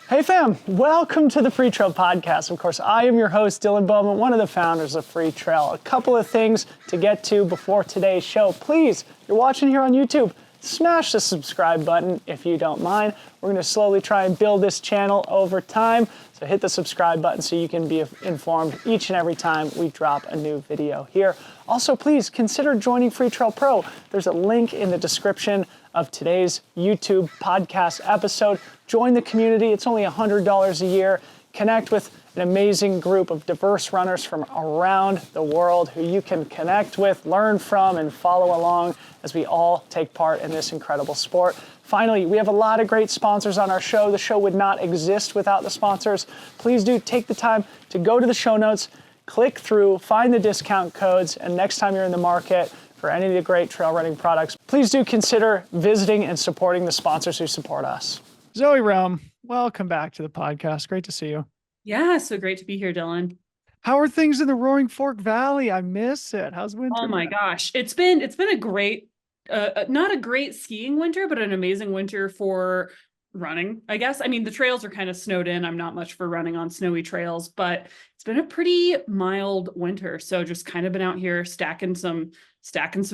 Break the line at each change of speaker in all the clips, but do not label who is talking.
Hey fam, welcome to the Freetrail podcast. Of course, I am your host, Dylan Bowman, one of the founders of Freetrail. A couple of things to get to before today's show. Please, you're watching here on YouTube, smash the subscribe button if you don't mind. We're going to slowly try and build this channel over time. So hit the subscribe button so you can be informed each and every time we drop a new video here. Also, please consider joining Freetrail Pro. There's a link in the description of today's YouTube podcast episode. Join the community. It's only $100 a year. Connect with an amazing group of diverse runners from around the world who you can connect with, learn from, and follow along as we all take part in this incredible sport. Finally, we have a lot of great sponsors on our show. The show would not exist without the sponsors. Please do take the time to go to the show notes, click through, find the discount codes, and next time you're in the market for any of the great trail running products, please do consider visiting and supporting the sponsors who support us. Zoë Rom, welcome back to the podcast. Great to see you.
Yeah, so great to be here, Dylan.
How are things in the Roaring Fork Valley? I miss it. How's winter?
Oh my gosh, it's been a great, not a great skiing winter, but an amazing winter for running, I guess. I mean, the trails are kind of snowed in. I'm not much for running on snowy trails, but it's been a pretty mild winter. So just kind of been out here stacking some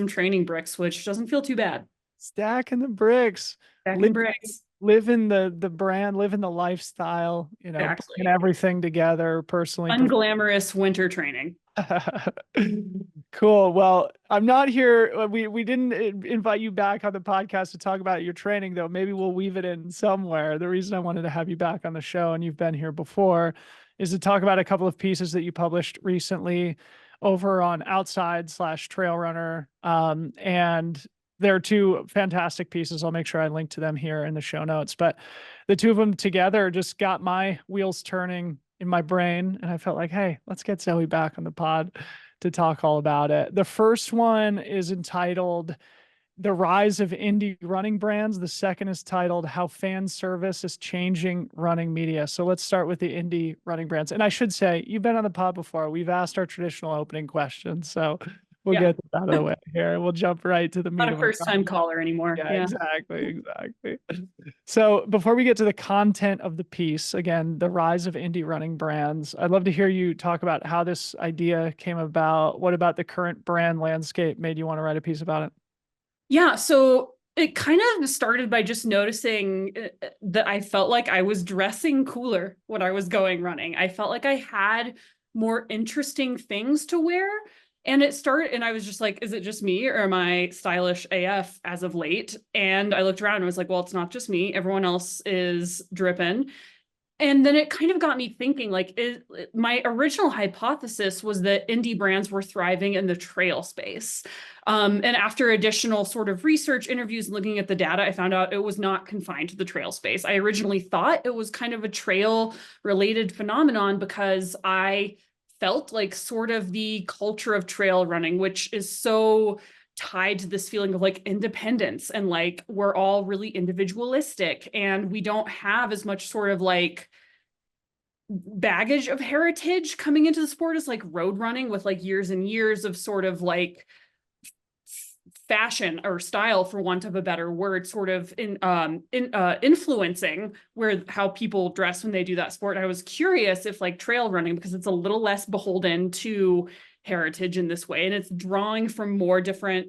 training bricks, which doesn't feel too bad.
Stacking the bricks.
Stacking bricks.
Living the brand, living the lifestyle,
Exactly.
Putting everything together personally.
Unglamorous winter training.
Cool. Well, I'm not here. We didn't invite you back on the podcast to talk about your training, though. Maybe we'll weave it in somewhere. The reason I wanted to have you back on the show, and you've been here before, is to talk about a couple of pieces that you published recently over on Outside/Trail Runner. And there are two fantastic pieces. I'll make sure I link to them here in the show notes. But the two of them together just got my wheels turning in my brain. And I felt like, hey, let's get Zoë back on the pod to talk all about it. The first one is entitled The Rise of Indie Running Brands. The second is titled How Fan Service is Changing Running Media. So let's start with the indie running brands. And I should say, you've been on the pod before. We've asked our traditional opening questions. So we'll get this out of the way here. We'll jump right to the meat.
Not a first-time caller anymore.
Yeah, exactly. So before we get to the content of the piece, again, the rise of indie running brands, I'd love to hear you talk about how this idea came about. What about the current brand landscape made you want to write a piece about it?
Yeah, so it kind of started by just noticing that I felt like I was dressing cooler when I was going running. I felt like I had more interesting things to wear. And I was just like, is it just me or am I stylish AF as of late? And I looked around and was like, well, it's not just me. Everyone else is dripping. And then it kind of got me thinking, like, my original hypothesis was that indie brands were thriving in the trail space. And after additional sort of research, interviews, looking at the data, I found out it was not confined to the trail space. I originally thought it was kind of a trail related phenomenon because I felt like sort of the culture of trail running, which is so tied to this feeling of like independence and like we're all really individualistic and we don't have as much sort of like baggage of heritage coming into the sport as like road running with like years and years of sort of like fashion or style, for want of a better word, sort of influencing how people dress when they do that sport. I was curious if like trail running, because it's a little less beholden to heritage in this way, and it's drawing from more different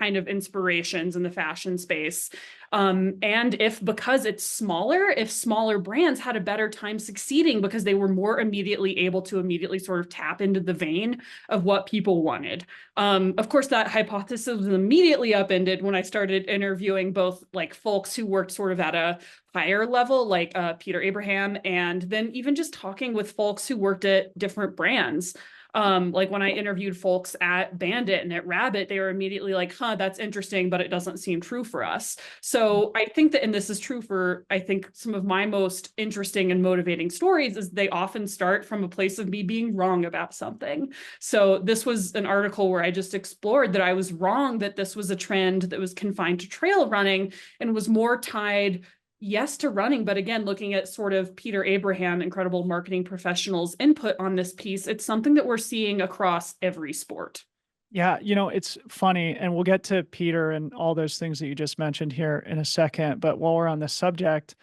kind of inspirations in the fashion space. And because it's smaller, if smaller brands had a better time succeeding because they were more able to sort of tap into the vein of what people wanted. Of course, that hypothesis was immediately upended when I started interviewing both like folks who worked sort of at a higher level, like Peter Abraham, and then even just talking with folks who worked at different brands. Like when I interviewed folks at Bandit and at Rabbit, they were immediately like, huh, that's interesting, but it doesn't seem true for us. So I think that, and this is true for, I think, some of my most interesting and motivating stories, is they often start from a place of me being wrong about something. So this was an article where I just explored that I was wrong, that this was a trend that was confined to trail running and was more tied, yes, to running, but again, looking at sort of Peter Abraham, incredible marketing professionals' input on this piece, it's something that we're seeing across every sport.
Yeah, it's funny, and we'll get to Peter and all those things that you just mentioned here in a second. But while we're on this subject,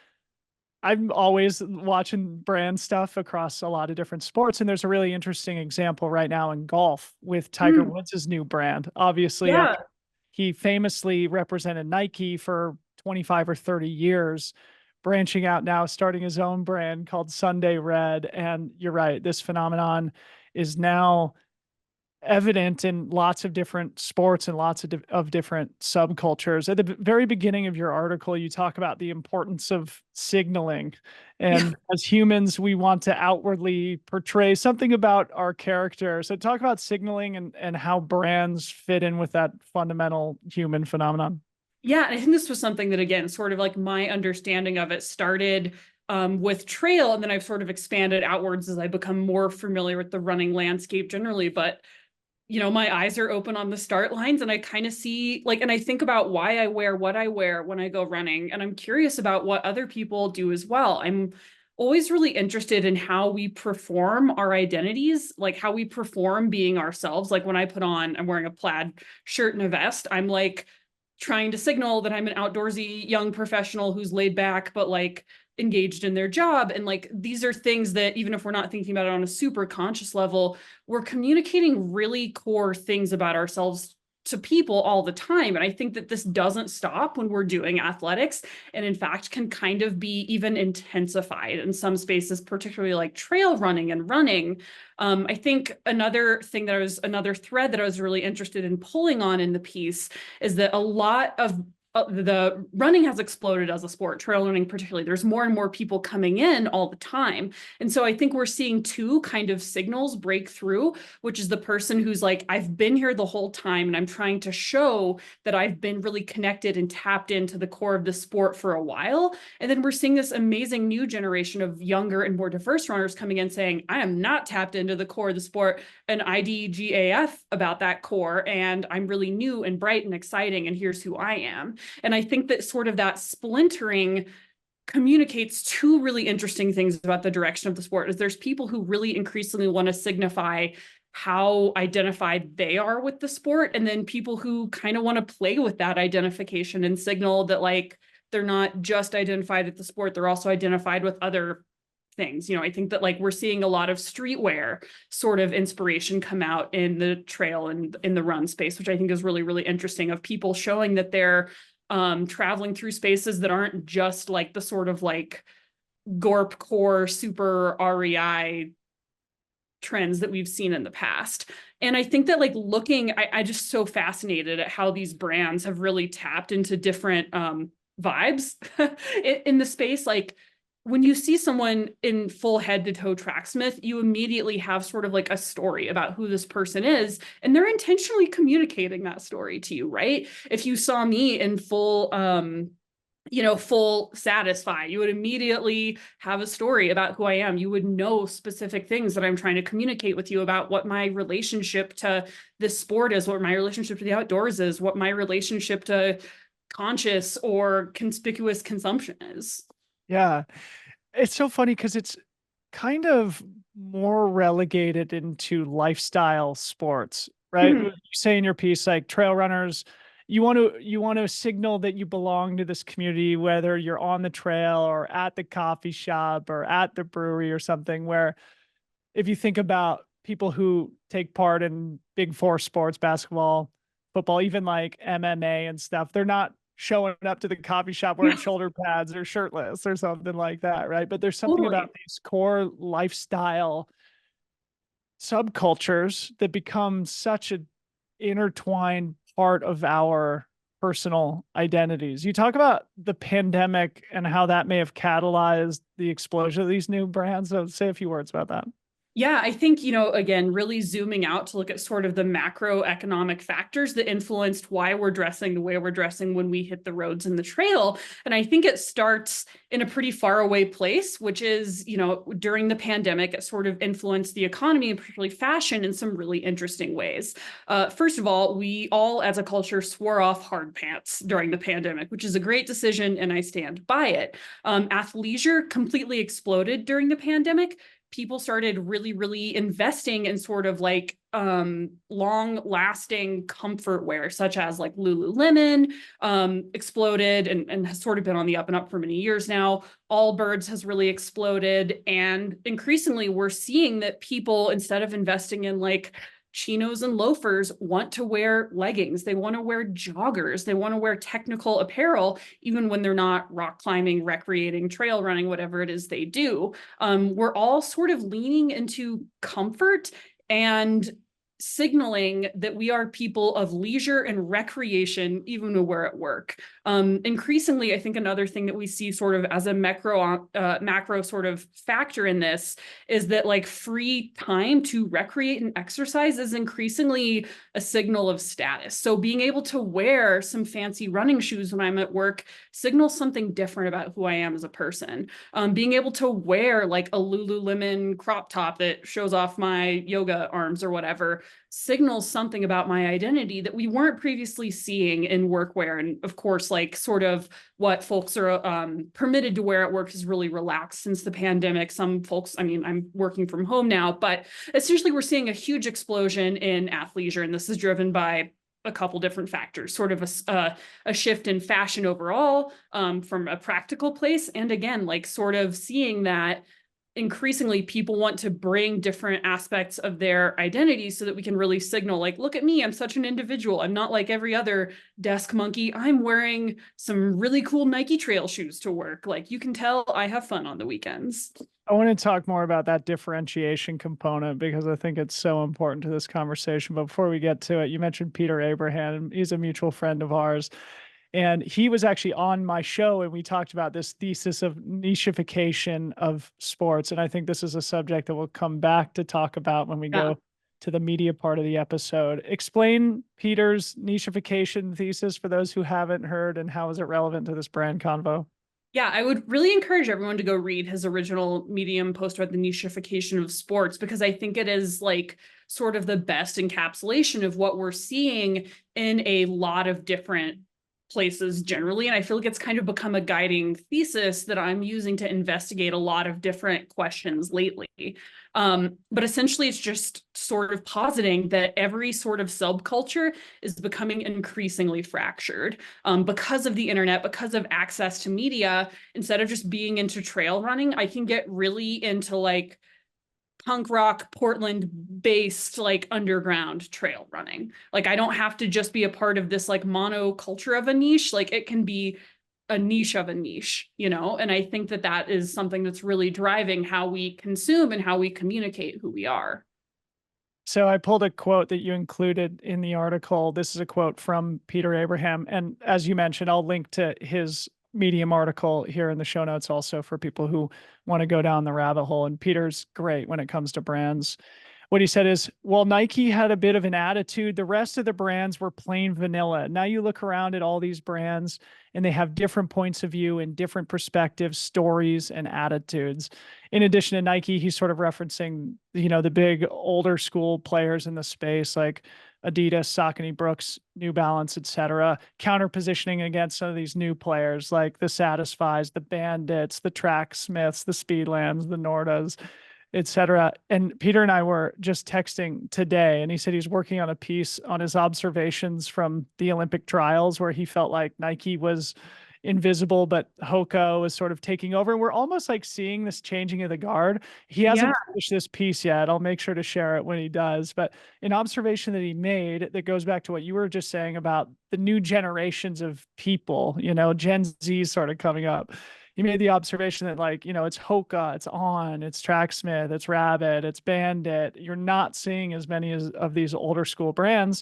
I'm always watching brand stuff across a lot of different sports, and there's a really interesting example right now in golf with Tiger
Mm,
Woods' new brand. Obviously,
yeah.
after he famously represented Nike for 25 or 30 years, branching out now, starting his own brand called Sunday Red. And you're right, this phenomenon is now evident in lots of different sports and lots of different subcultures. At the very beginning of your article, you talk about the importance of signaling.
Yeah.
And as humans, we want to outwardly portray something about our character. So talk about signaling and how brands fit in with that fundamental human phenomenon.
Yeah, and I think this was something that, again, sort of like my understanding of it started with trail, and then I've sort of expanded outwards as I become more familiar with the running landscape generally. But my eyes are open on the start lines, and I kind of see like, and I think about why I wear what I wear when I go running, and I'm curious about what other people do as well. I'm always really interested in how we perform our identities, like how we perform being ourselves. Like when I'm wearing a plaid shirt and a vest, I'm like trying to signal that I'm an outdoorsy young professional who's laid back, but like engaged in their job. And like, these are things that even if we're not thinking about it on a super conscious level, we're communicating really core things about ourselves to people all the time. And I think that this doesn't stop when we're doing athletics, and in fact can kind of be even intensified in some spaces, particularly like trail running and running. I think another thread that I was really interested in pulling on in the piece is that a lot of the running has exploded as a sport, trail running particularly. There's more and more people coming in all the time. And so I think we're seeing two kind of signals break through, which is the person who's like, I've been here the whole time and I'm trying to show that I've been really connected and tapped into the core of the sport for a while. And then we're seeing this amazing new generation of younger and more diverse runners coming in saying, I am not tapped into the core of the sport and IDGAF about that core. And I'm really new and bright and exciting. And here's who I am. And I think that sort of that splintering communicates two really interesting things about the direction of the sport. Is there's people who really increasingly want to signify how identified they are with the sport, and then people who kind of want to play with that identification and signal that like they're not just identified with the sport, they're also identified with other things. I think that like we're seeing a lot of streetwear sort of inspiration come out in the trail and in the run space, which I think is really, really interesting, of people showing that they're traveling through spaces that aren't just like the sort of like Gorp core super REI trends that we've seen in the past. And I think that like I just so fascinated at how these brands have really tapped into different vibes in the space. Like when you see someone in full head to toe tracksmith, you immediately have sort of like a story about who this person is, and they're intentionally communicating that story to you, right? If you saw me in full satisfy, you would immediately have a story about who I am. You would know specific things that I'm trying to communicate with you about what my relationship to this sport is, what my relationship to the outdoors is, what my relationship to conscious or conspicuous consumption is.
Yeah. It's so funny because it's kind of more relegated into lifestyle sports, right?
Mhm.
You say in your piece, like trail runners, you want to signal that you belong to this community, whether you're on the trail or at the coffee shop or at the brewery or something. Where if you think about people who take part in big four sports, basketball, football, even like MMA and stuff, they're not showing up to the coffee shop wearing
Yeah,
shoulder pads or shirtless or something like that, right? But there's something about
totally.
these core lifestyle subcultures that become such an intertwined part of our personal identities. You talk about the pandemic and how that may have catalyzed the explosion of these new brands. So say a few words about that.
Yeah, I think, again, really zooming out to look at sort of the macroeconomic factors that influenced why we're dressing the way we're dressing when we hit the roads and the trail. And I think it starts in a pretty far away place, which is, during the pandemic, it sort of influenced the economy and particularly fashion in some really interesting ways. First of all, we all as a culture swore off hard pants during the pandemic, which is a great decision, and I stand by it. Athleisure completely exploded during the pandemic. people started really investing in sort of like long lasting comfort wear, such as like Lululemon exploded and has sort of been on the up and up for many years now. Allbirds has really exploded. And increasingly we're seeing that people, instead of investing in like chinos and loafers, want to wear leggings. They want to wear joggers. They want to wear technical apparel, even when they're not rock climbing, recreating, trail running, whatever it is they do. We're all sort of leaning into comfort and signaling that we are people of leisure and recreation, even when we're at work. Increasingly, I think another thing that we see sort of as a macro sort of factor in this is that like free time to recreate and exercise is increasingly a signal of status. So being able to wear some fancy running shoes when I'm at work signals something different about who I am as a person. Being able to wear like a Lululemon crop top that shows off my yoga arms or whatever signals something about my identity that we weren't previously seeing in workwear. And of course, like sort of what folks are permitted to wear at work has really relaxed since the pandemic. Some folks, I mean, I'm working from home now, but essentially we're seeing a huge explosion in athleisure. And this is driven by a couple different factors, sort of a shift in fashion overall from a practical place. And again, like sort of seeing that increasingly people want to bring different aspects of their identity so that we can really signal like, look at me, I'm such an individual. I'm not like every other desk monkey. I'm wearing some really cool Nike trail shoes to work. Like you can tell I have fun on the weekends.
I want to talk more about that differentiation component because I think it's so important to this conversation. But before we get to it, you mentioned Peter Abraham. He's a mutual friend of ours. And he was actually on my show and we talked about this thesis of nichification of sports. And I think this is a subject that we'll come back to talk about when we go to the media part of the episode. Explain Peter's nichification thesis for those who haven't heard, and how is it relevant to this brand convo?
Yeah, I would really encourage everyone to go read his original Medium post about the nichification of sports, because I think it is like sort of the best encapsulation of what we're seeing in a lot of different places generally. And I feel like it's kind of become a guiding thesis that I'm using to investigate a lot of different questions lately. But essentially, it's just sort of positing that every sort of subculture is becoming increasingly fractured because of the internet, because of access to media. Instead of just being into trail running, I can get really into like punk rock Portland based like underground trail running. Like I don't have to just be a part of this like monoculture of a niche. Like it can be a niche of a niche, you know? And I think that that is something that's really driving how we consume and how we communicate who we are.
So I pulled a quote that you included in the article. This is a quote from Peter Abraham. And as you mentioned, I'll link to his Medium article here in the show notes also for people who want to go down the rabbit hole. And Peter's great when it comes to brands. What he said is, well, Nike had a bit of an attitude. The rest of the brands were plain vanilla. Now you look around at all these brands and they have different points of view and different perspectives, stories, and attitudes. In addition to Nike, he's sort of referencing, you know, the big older school players in the space like Adidas, Saucony, Brooks, New Balance, etc., counter positioning against some of these new players like the Satisfies, the Bandits, the Tracksmiths, the Speedlands, the Nordas, etc. And Peter and I were just texting today, and he said he's working on a piece on his observations from the Olympic trials where he felt like Nike was invisible, but Hoka was sort of taking over. And we're almost like seeing this changing of the guard. He hasn't published this piece yet. I'll make sure to share it when he does. But an observation that he made that goes back to what you were just saying about the new generations of people, you know, Gen Z sort of coming up. He made the observation that, like, you know, it's Hoka, it's On, it's Tracksmith, it's Rabbit, it's Bandit. You're not seeing as many of these older school brands.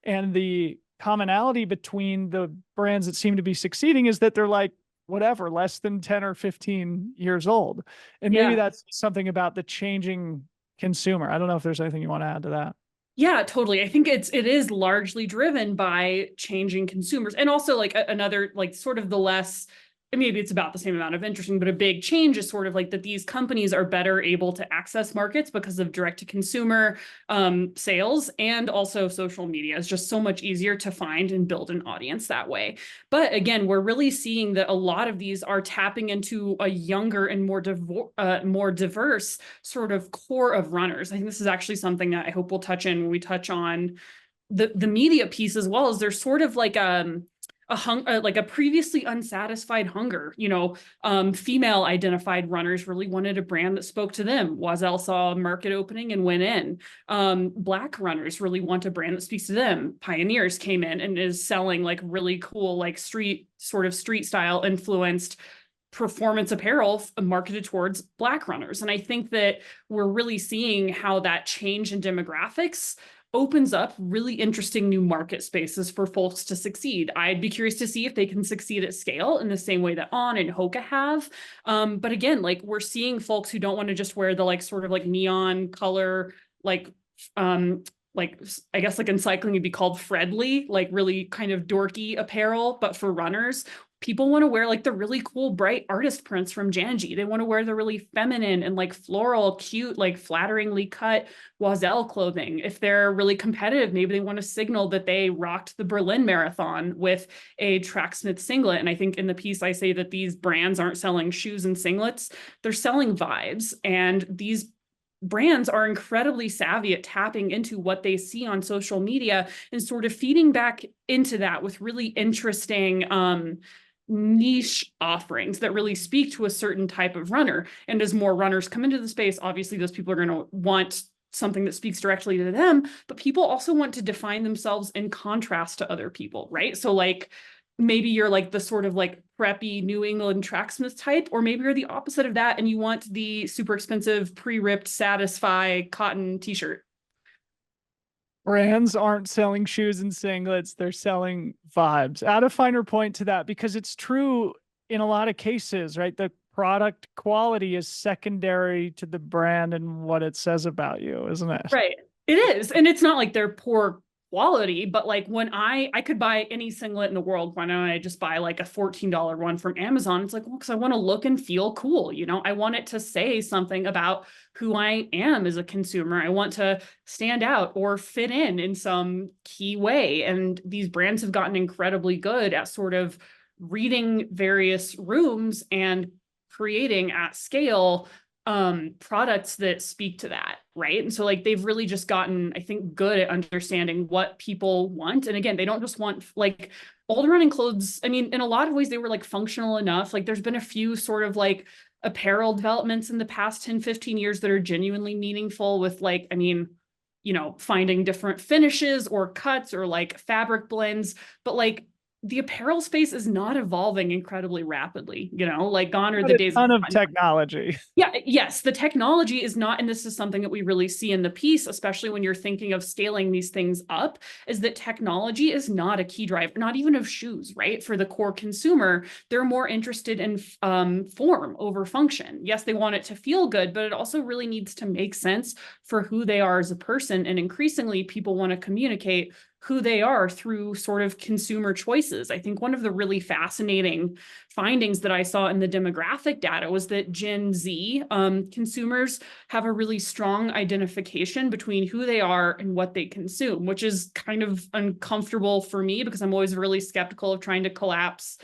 And the commonality between the brands that seem to be succeeding is that they're like, whatever, less than 10 or 15 years old. And maybe that's something about the changing consumer. I don't know if there's anything you want to add to that.
Yeah, totally. I think it is largely driven by changing consumers, and also like another like sort of the less maybe it's about the same amount of interesting, but a big change is sort of like that these companies are better able to access markets because of direct to consumer sales, and also social media is just so much easier to find and build an audience that way. But again, we're really seeing that a lot of these are tapping into a younger and more diverse sort of core of runners. I think this is actually something that I hope we'll touch in when we touch on the media piece, as well as there's sort of like like a previously unsatisfied hunger. Female identified runners really wanted a brand that spoke to them. Oiselle saw a market opening and went in. Black runners really want a brand that speaks to them. Pioneers came in and is selling like really cool, like street style influenced performance apparel marketed towards Black runners. And I think that we're really seeing how that change in demographics opens up really interesting new market spaces for folks to succeed. I'd be curious to see if they can succeed at scale in the same way that On and Hoka have. But again, like we're seeing folks who don't want to just wear the like sort of like neon color, like I guess like in cycling it'd be called Fredly, like really kind of dorky apparel, but for runners. People want to wear like the really cool bright artist prints from Janji. They want to wear the really feminine and like floral, cute, like flatteringly cut Oiselle clothing. If they're really competitive, maybe they want to signal that they rocked the Berlin Marathon with a Tracksmith singlet. And I think in the piece I say that these brands aren't selling shoes and singlets, they're selling vibes. And these brands are incredibly savvy at tapping into what they see on social media and sort of feeding back into that with really interesting niche offerings that really speak to a certain type of runner. And as more runners come into the space, obviously those people are going to want something that speaks directly to them, but people also want to define themselves in contrast to other people, right? So like maybe you're like the sort of like preppy New England tracksmith type, or maybe you're the opposite of that and you want the super expensive pre-ripped Satisfy cotton t-shirt.
Brands aren't selling shoes and singlets, they're selling vibes. Add a finer point to that, because it's true in a lot of cases, right? The product quality is secondary to the brand and what it says about you, isn't it?
Right. It is. And it's not like they're poor quality, but like when I could buy any singlet in the world, why don't I just buy like a $14 one from Amazon? It's like, well, because I want to look and feel cool. I want it to say something about who I am as a consumer. I want to stand out or fit in some key way. And these brands have gotten incredibly good at sort of reading various rooms and creating at scale products that speak to that, right? And so like they've really just gotten, I think, good at understanding what people want. And again, they don't just want like old running clothes. I mean, in a lot of ways they were like functional enough. Like there's been a few sort of like apparel developments in the past 10, 15 years that are genuinely meaningful with like, I mean, finding different finishes or cuts or like fabric blends, but like the apparel space is not evolving incredibly rapidly, like gone are the days.
A ton of technology.
Yeah, yes, the technology is not, and this is something that we really see in the piece, especially when you're thinking of scaling these things up, is that technology is not a key driver, not even of shoes, right? For the core consumer, they're more interested in form over function. Yes, they want it to feel good, but it also really needs to make sense for who they are as a person. And increasingly, people want to communicate who they are through sort of consumer choices. I think one of the really fascinating findings that I saw in the demographic data was that Gen Z consumers have a really strong identification between who they are and what they consume, which is kind of uncomfortable for me because I'm always really skeptical of trying to collapse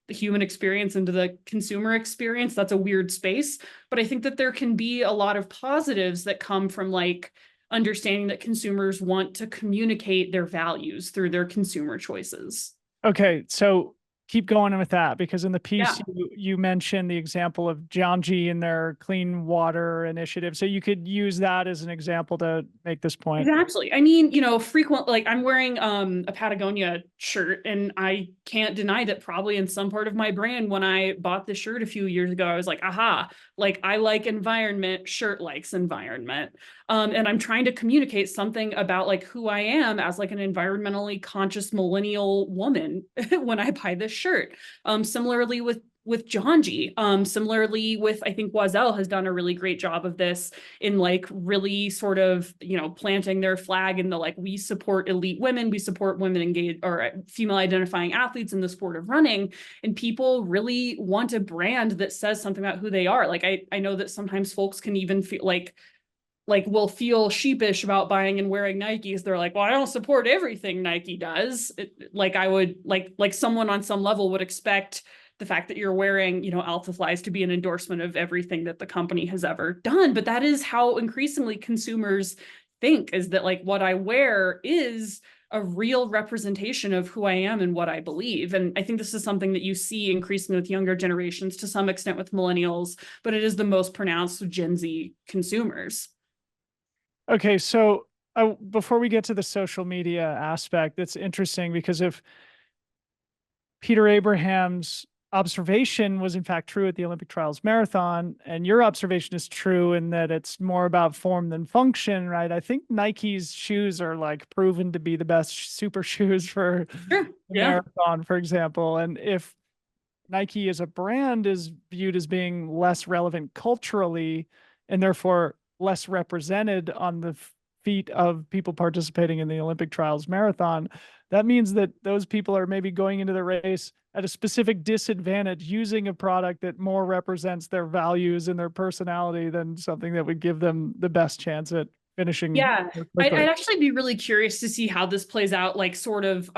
the human experience into the consumer experience. That's a weird space, but I think that there can be a lot of positives that come from like understanding that consumers want to communicate their values through their consumer choices.
Okay, so keep going with that, because in the piece you mentioned the example of Jiangji and their clean water initiative. So you could use that as an example to make this point.
Exactly. I mean, frequent, like I'm wearing a Patagonia shirt, and I can't deny that probably in some part of my brain, when I bought this shirt a few years ago, I was like, aha, like I like environment, shirt likes environment. And I'm trying to communicate something about like who I am as like an environmentally conscious millennial woman when I buy this shirt. Similarly with with Janji. Similarly with, I think Oiselle has done a really great job of this in like really sort of, planting their flag in the like, we support elite women, we support women engaged or female identifying athletes in the sport of running. And people really want a brand that says something about who they are. Like I know that sometimes folks can even feel like will feel sheepish about buying and wearing Nikes. They're like, well, I don't support everything Nike does. Like I would like someone on some level would expect the fact that you're wearing, Alpha Flies to be an endorsement of everything that the company has ever done. But that is how increasingly consumers think, is that like what I wear is a real representation of who I am and what I believe. And I think this is something that you see increasingly with younger generations, to some extent with millennials, but it is the most pronounced with Gen Z consumers.
Okay, so before we get to the social media aspect, it's interesting because if Peter Abraham's observation was in fact true at the Olympic trials marathon, and your observation is true in that it's more about form than function, right? I think Nike's shoes are like proven to be the best super shoes for
Sure.
the
Yeah.
marathon, for example. And if Nike as a brand is viewed as being less relevant culturally and therefore less represented on the feet of people participating in the Olympic trials marathon, that means that those people are maybe going into the race at a specific disadvantage, using a product that more represents their values and their personality than something that would give them the best chance at finishing.
Yeah, I'd
quickly.
actually be really curious to see how this plays out. Like, sort of,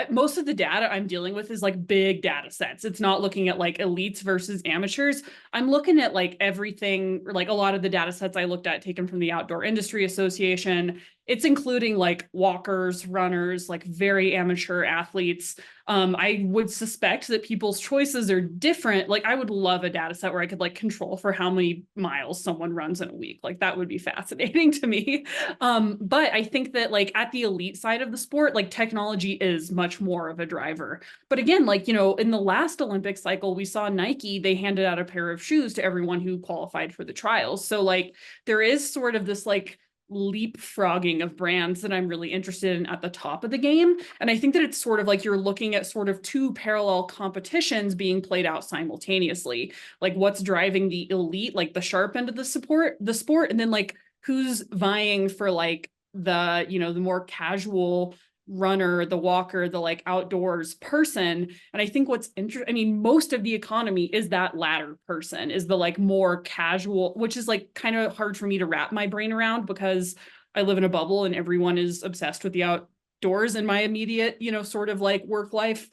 most of the data I'm dealing with is like big data sets. It's not looking at like elites versus amateurs. I'm looking at like everything, like a lot of the data sets I looked at taken from the Outdoor Industry Association. It's including like walkers, runners, like very amateur athletes. I would suspect that people's choices are different. Like I would love a data set where I could like control for how many miles someone runs in a week. Like that would be fascinating to me. But I think that like at the elite side of the sport, like technology is much more of a driver. But again, like, in the last Olympic cycle, we saw Nike, they handed out a pair of shoes to everyone who qualified for the trials. So like there is sort of this like leapfrogging of brands that I'm really interested in at the top of the game. And I think that it's sort of like you're looking at sort of two parallel competitions being played out simultaneously. Like what's driving the elite, like the sharp end of the sport, and then like who's vying for like the more casual runner, the walker, the like outdoors person. And I think what's interesting, I mean, most of the economy is that latter person, is the like more casual, which is like kind of hard for me to wrap my brain around because I live in a bubble and everyone is obsessed with the outdoors in my immediate, sort of like work life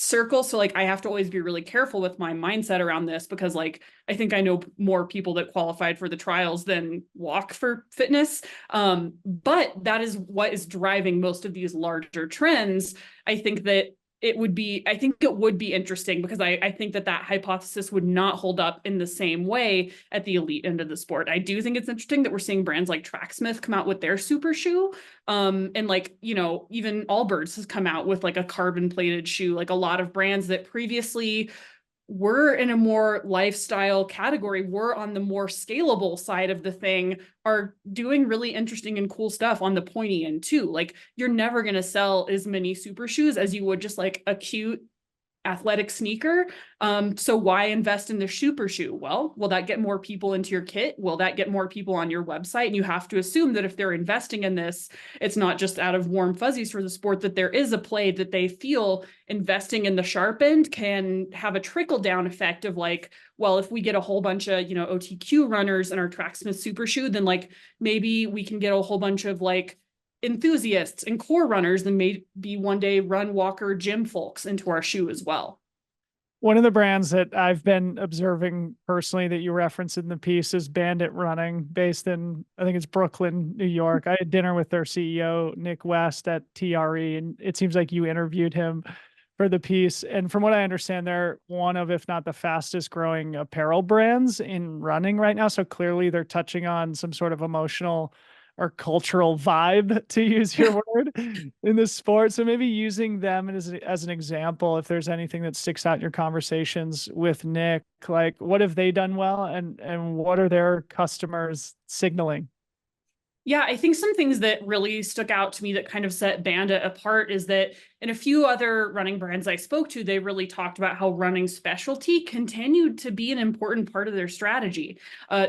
circle. So like I have to always be really careful with my mindset around this because like I think I know more people that qualified for the trials than walk for fitness. But that is what is driving most of these larger trends. I think it would be interesting because I think that hypothesis would not hold up in the same way at the elite end of the sport. I do think it's interesting that we're seeing brands like Tracksmith come out with their super shoe. And like, even Allbirds has come out with like a carbon plated shoe. Like a lot of brands that previously were in a more lifestyle category, we're on the more scalable side of the thing, are doing really interesting and cool stuff on the pointy end too. Like you're never going to sell as many super shoes as you would just like a cute athletic sneaker. So why invest in the super shoe? Well, will that get more people into your kit? Will that get more people on your website? And you have to assume that if they're investing in this, it's not just out of warm fuzzies for the sport, that there is a play that they feel investing in the sharp end can have a trickle down effect of like, well, if we get a whole bunch of, OTQ runners in our Tracksmith super shoe, then like maybe we can get a whole bunch of like enthusiasts and core runners and maybe one day run, walker, gym folks into our shoe as well.
One of the brands that I've been observing personally that you referenced in the piece is Bandit Running, based in, I think it's Brooklyn, New York. I had dinner with their CEO, Nick West, at TRE, and it seems like you interviewed him for the piece. And from what I understand, they're one of, if not the fastest growing apparel brands in running right now. So clearly they're touching on some sort of emotional or cultural vibe, to use your word, in the sport. So maybe using them as an example, if there's anything that sticks out in your conversations with Nick, like what have they done well and what are their customers signaling?
Yeah, I think some things that really stuck out to me that kind of set Bandit apart is that in a few other running brands I spoke to, they really talked about how running specialty continued to be an important part of their strategy.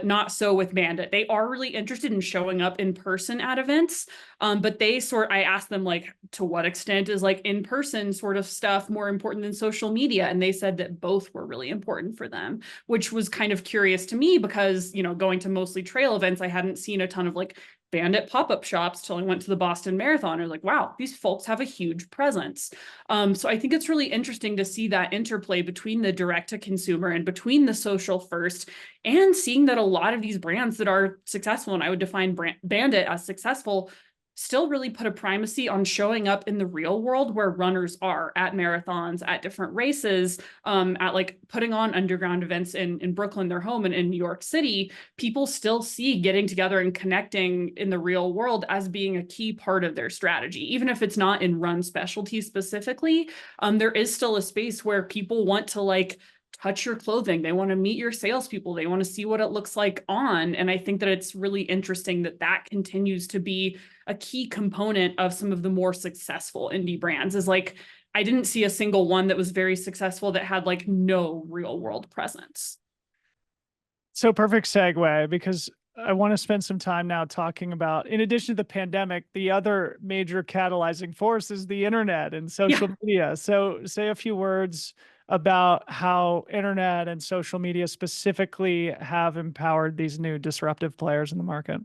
Not so with Bandit. They are really interested in showing up in person at events, but I asked them like, to what extent is like in person sort of stuff more important than social media? And they said that both were really important for them, which was kind of curious to me because, going to mostly trail events, I hadn't seen a ton of like Bandit pop-up shops till I went to the Boston Marathon. I was like, wow, these folks have a huge presence. So I think it's really interesting to see that interplay between the direct to consumer and between the social first, and seeing that a lot of these brands that are successful, and I would define Bandit as successful, still really put a primacy on showing up in the real world where runners are at marathons, at different races, at like putting on underground events in Brooklyn, their home, and in New York City. People still see getting together and connecting in the real world as being a key part of their strategy. Even if it's not in run specialty specifically, there is still a space where people want to like touch your clothing. They want to meet your salespeople. They want to see what it looks like on. And I think that it's really interesting that that continues to be a key component of some of the more successful indie brands. Is like, I didn't see a single one that was very successful that had like no real world presence.
So perfect segue, because I want to spend some time now talking about, in addition to the pandemic, the other major catalyzing force is the internet and social media. So say a few words about how internet and social media specifically have empowered these new disruptive players in the market.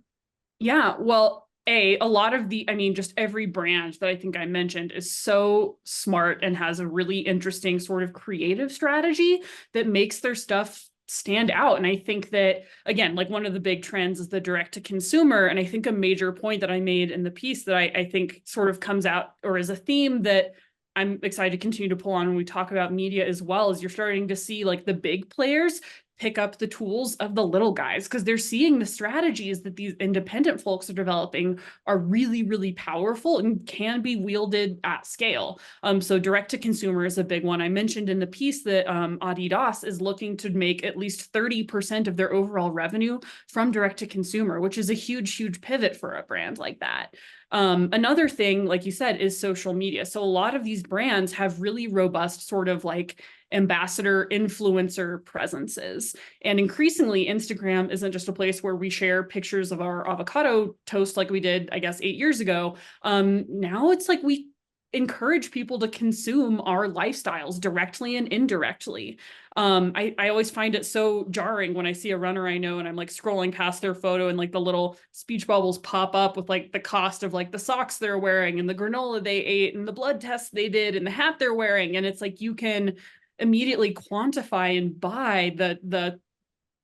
Yeah, well, a lot of just every brand that I think I mentioned is so smart and has a really interesting sort of creative strategy that makes their stuff stand out. And I think that, again, like one of the big trends is the direct to consumer. And I think a major point that I made in the piece that I think sort of comes out or is a theme that I'm excited to continue to pull on when we talk about media as well, is you're starting to see like the big players pick up the tools of the little guys because they're seeing the strategies that these independent folks are developing are really, really powerful and can be wielded at scale. So direct to consumer is a big one. I mentioned in the piece that Adidas is looking to make at least 30% of their overall revenue from direct to consumer, which is a huge, huge pivot for a brand like that. Another thing, like you said, is social media. So a lot of these brands have really robust sort of like ambassador influencer presences. And increasingly, Instagram isn't just a place where we share pictures of our avocado toast like we did, I guess, 8 years ago. Now it's like we encourage people to consume our lifestyles directly and indirectly. I always find it so jarring when I see a runner I know and I'm like scrolling past their photo and like the little speech bubbles pop up with like the cost of like the socks they're wearing and the granola they ate and the blood tests they did and the hat they're wearing. And it's like you can immediately quantify and buy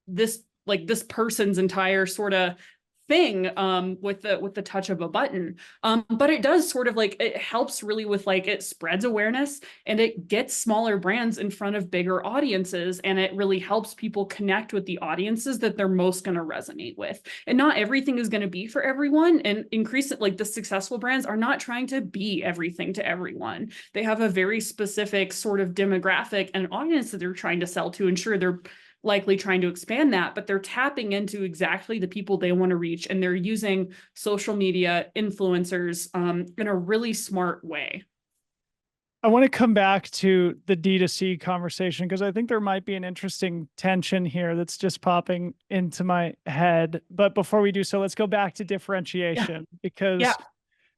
this person's entire sort of thing with the touch of a button. But it does sort of like, it helps really with like, it spreads awareness and it gets smaller brands in front of bigger audiences, and it really helps people connect with the audiences that they're most going to resonate with. And not everything is going to be for everyone, and increase it, like the successful brands are not trying to be everything to everyone. They have a very specific sort of demographic and audience that they're trying to sell to, and sure, they're likely trying to expand that, but they're tapping into exactly the people they want to reach. And they're using social media influencers in a really smart way.
I want to come back to the D2C conversation because I think there might be an interesting tension here that's just popping into my head. But before we do so, let's go back to differentiation because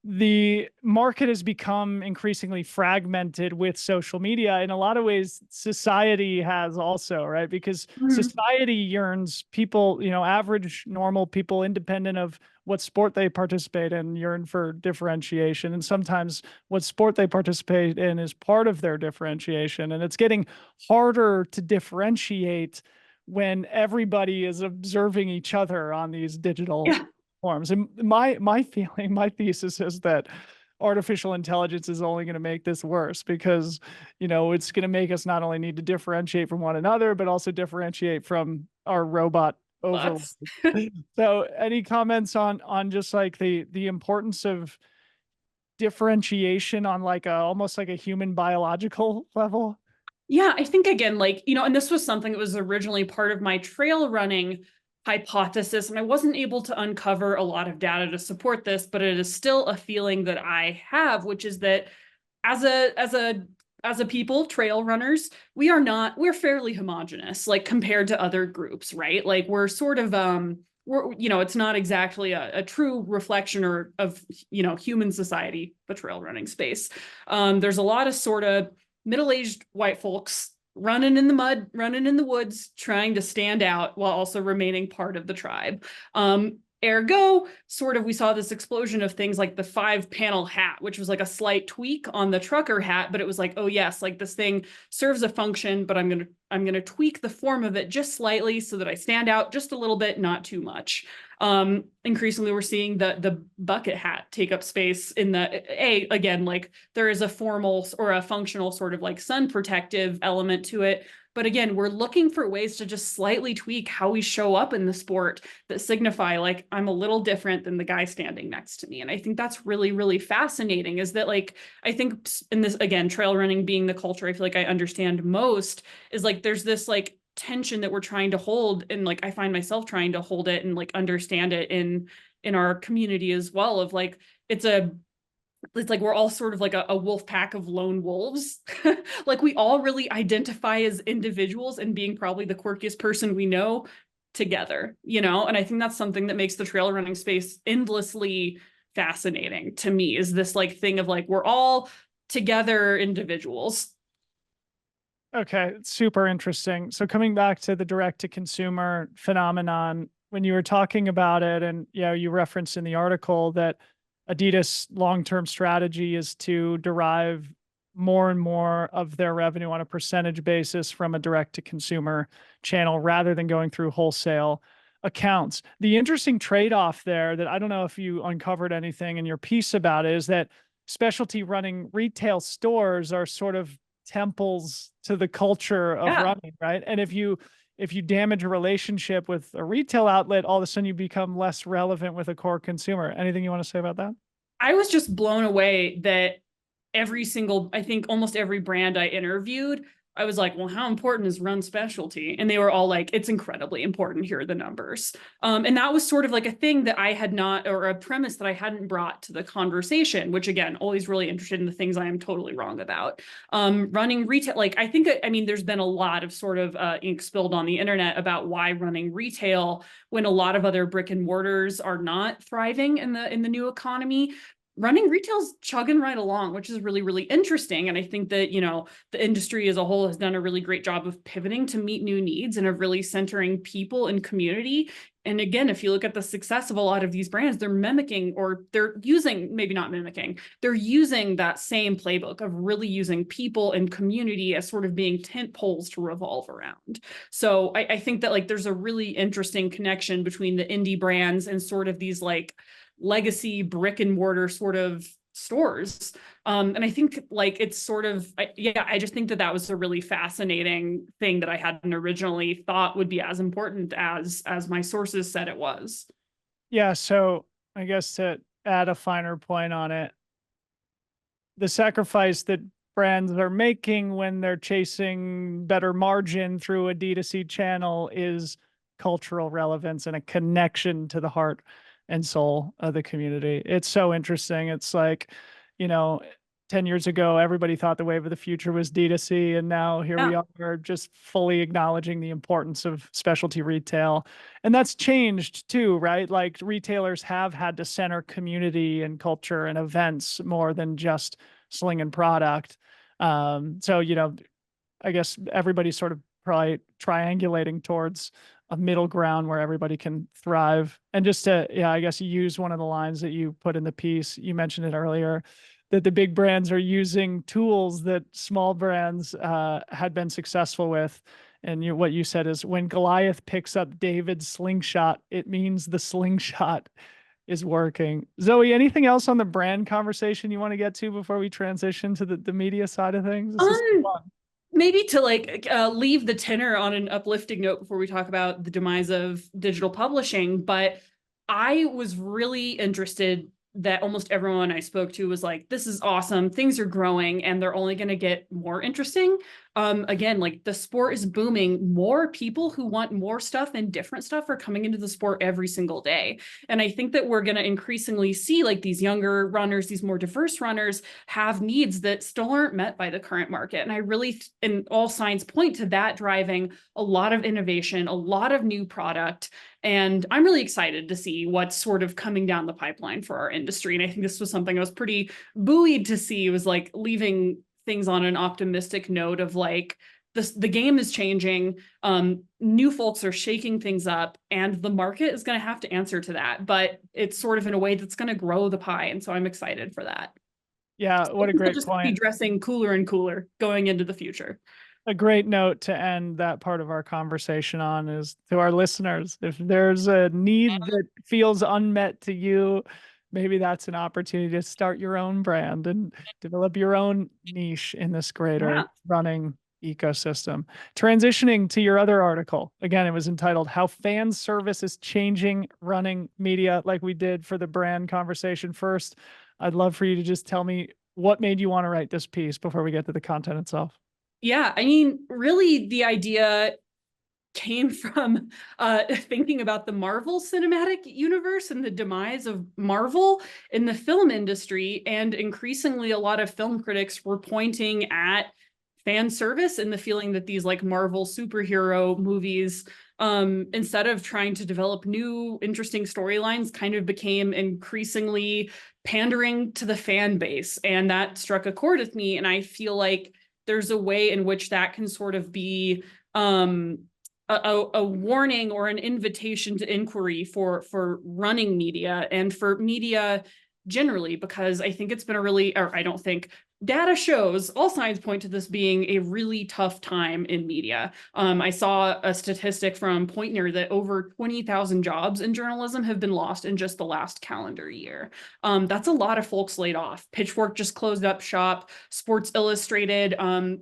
the market has become increasingly fragmented with social media. In a lot of ways, society has also, right? Because society yearns, people, average, normal people, independent of what sport they participate in, yearn for differentiation. And sometimes what sport they participate in is part of their differentiation. And it's getting harder to differentiate when everybody is observing each other on these digital forms. And my feeling, my thesis is that artificial intelligence is only going to make this worse because, it's going to make us not only need to differentiate from one another, but also differentiate from our robot overlord. So any comments on just like the importance of differentiation on like almost like a human biological level?
Yeah, I think again, like, and this was something that was originally part of my trail running hypothesis, and I wasn't able to uncover a lot of data to support this, but it is still a feeling that I have, which is that as a people, trail runners, we're fairly homogenous, like compared to other groups, right? Like we're sort of it's not exactly a true reflection of human society, the trail running space. There's a lot of sort of middle-aged white folks running in the mud, running in the woods, trying to stand out while also remaining part of the tribe. Ergo, sort of, we saw this explosion of things like the 5-panel hat, which was like a slight tweak on the trucker hat, but it was like, oh yes, like this thing serves a function, but I'm gonna tweak the form of it just slightly so that I stand out just a little bit, not too much. Increasingly, we're seeing the bucket hat take up space in again, like there is a formal or a functional sort of like sun protective element to it. But again, we're looking for ways to just slightly tweak how we show up in the sport that signify like I'm a little different than the guy standing next to me. And I think that's really, really fascinating, is that like, I think in this, again, trail running being the culture I feel like I understand most, is like there's this like tension that we're trying to hold, and like I find myself trying to hold it and like understand it in our community as well, of like it's like we're all sort of like a wolf pack of lone wolves. Like we all really identify as individuals and being probably the quirkiest person we know together, and I think that's something that makes the trail running space endlessly fascinating to me, is this like thing of like we're all together individuals.
Okay, super interesting. So coming back to the direct to consumer phenomenon, when you were talking about it, and you referenced in the article that Adidas' long-term strategy is to derive more and more of their revenue on a percentage basis from a direct to consumer channel rather than going through wholesale accounts. The interesting trade-off there that I don't know if you uncovered anything in your piece about it is that specialty running retail stores are sort of temples to the culture of running, right? And if you damage a relationship with a retail outlet, all of a sudden you become less relevant with a core consumer. Anything you want to say about that?
I was just blown away that I think almost every brand I interviewed, I was like, well, how important is run specialty? And they were all like, it's incredibly important. Here are the numbers. And that was sort of like a thing that I had not, or a premise that I hadn't brought to the conversation, which again, always really interested in the things I am totally wrong about. Running retail, like I mean, there's been a lot of sort of ink spilled on the internet about why running retail, when a lot of other brick and mortars are not thriving in the new economy, running retail's chugging right along, which is really, really interesting. And I think that, the industry as a whole has done a really great job of pivoting to meet new needs and of really centering people and community. And again, if you look at the success of a lot of these brands, they're mimicking, or they're using, maybe not mimicking, they're using that same playbook of really using people and community as sort of being tent poles to revolve around. So I think that like there's a really interesting connection between the indie brands and sort of these like legacy brick and mortar sort of stores. And I think like it's sort of, I just think that was a really fascinating thing that I hadn't originally thought would be as important as my sources said it was.
Yeah, so I guess to add a finer point on it, the sacrifice that brands are making when they're chasing better margin through a D2C channel is cultural relevance and a connection to the heart and soul of the community. It's so interesting. It's like, 10 years ago, everybody thought the wave of the future was D2C, and now here we are just fully acknowledging the importance of specialty retail. And that's changed too, right? Like retailers have had to center community and culture and events more than just slinging product. So, I guess everybody's sort of probably triangulating towards a middle ground where everybody can thrive. And just to, I guess you use one of the lines that you put in the piece, you mentioned it earlier, that the big brands are using tools that small brands had been successful with. And what you said is, when Goliath picks up David's slingshot, it means the slingshot is working. Zoe, anything else on the brand conversation you want to get to before we transition to the media side of things? This is fun.
Maybe to like leave the tenor on an uplifting note before we talk about the demise of digital publishing, but I was really interested that almost everyone I spoke to was like, this is awesome, things are growing and they're only going to get more interesting. again, like the sport is booming. More people who want more stuff and different stuff are coming into the sport every single day. And I think that we're going to increasingly see like these younger runners, these more diverse runners have needs that still aren't met by the current market. And I really, and all signs point to that driving a lot of innovation, a lot of new product. And I'm really excited to see what's sort of coming down the pipeline for our industry. And I think this was something I was pretty buoyed to see, was like leaving things on an optimistic note of like, the game is changing, new folks are shaking things up, and the market is going to have to answer to that, but it's sort of in a way that's going to grow the pie. And so I'm excited for that.
Yeah, what a great
Just
point.
be dressing cooler and cooler going into the future.
A great note to end that part of our conversation on is to our listeners. If there's a need that feels unmet to you, maybe that's an opportunity to start your own brand and develop your own niche in this greater running ecosystem. Transitioning to your other article, again, it was entitled How Fan Service is Changing Running Media, like we did for the brand conversation first. I'd love for you to just tell me what made you want to write this piece before we get to the content itself.
Yeah, I mean, really the idea came from thinking about the Marvel Cinematic Universe and the demise of Marvel in the film industry. And increasingly, a lot of film critics were pointing at fan service and the feeling that these like Marvel superhero movies, instead of trying to develop new interesting storylines, kind of became increasingly pandering to the fan base. And that struck a chord with me. And I feel like there's a way in which that can sort of be a warning or an invitation to inquiry for running media and for media generally, because I think it's been a really, or I don't think, data shows, all signs point to this being a really tough time in media. I saw a statistic from Poynter that over 20,000 jobs in journalism have been lost in just the last calendar year. That's a lot of folks laid off. Pitchfork just closed up shop. Sports Illustrated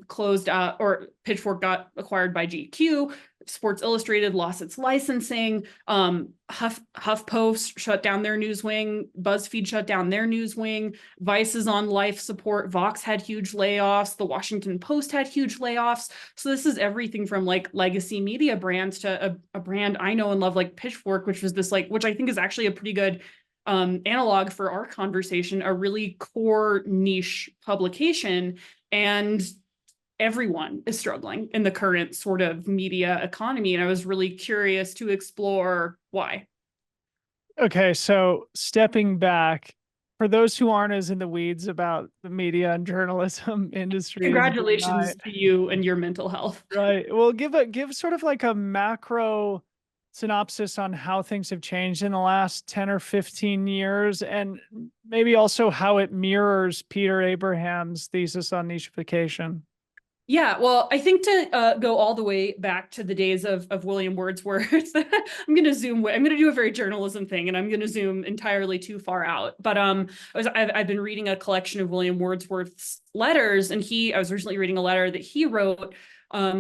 closed out, or Pitchfork got acquired by GQ. Sports Illustrated lost its licensing. HuffPost shut down their news wing. BuzzFeed shut down their news wing. Vice is on life support. Vox had huge layoffs. The Washington Post had huge layoffs. So this is everything from like legacy media brands to a brand I know and love like Pitchfork, which was this like, which I think is actually a pretty good analog for our conversation, a really core niche publication. And everyone is struggling in the current sort of media economy. And I was really curious to explore why.
Okay, so stepping back, for those who aren't as in the weeds about the media and journalism industry,
congratulations to you and your mental health.
Right. Well, give sort of like a macro synopsis on how things have changed in the last 10 or 15 years, and maybe also how it mirrors Peter Abraham's thesis on nichification.
Yeah, well, I think to go all the way back to the days of William Wordsworth, I'm going to do a very journalism thing, and I'm going to zoom entirely too far out. But I've been reading a collection of William Wordsworth's letters, and I was recently reading a letter that he wrote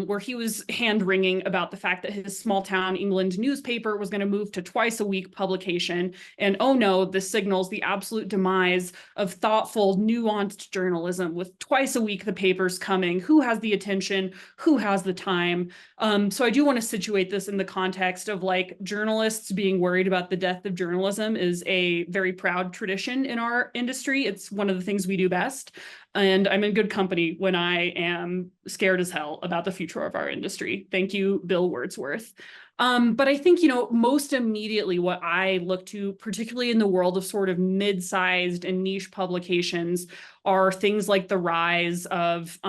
where he was hand-wringing about the fact that his small town England newspaper was going to move to twice a week publication. And oh no, this signals the absolute demise of thoughtful, nuanced journalism with twice a week the papers coming. Who has the attention? Who has the time? So I do want to situate this in the context of like journalists being worried about the death of journalism is a very proud tradition in our industry. It's one of the things we do best. And I'm in good company when I am scared as hell about the future of our industry. Thank you, Bill Wordsworth. But I think, most immediately what I look to, particularly in the world of sort of mid-sized and niche publications, are things like the rise of,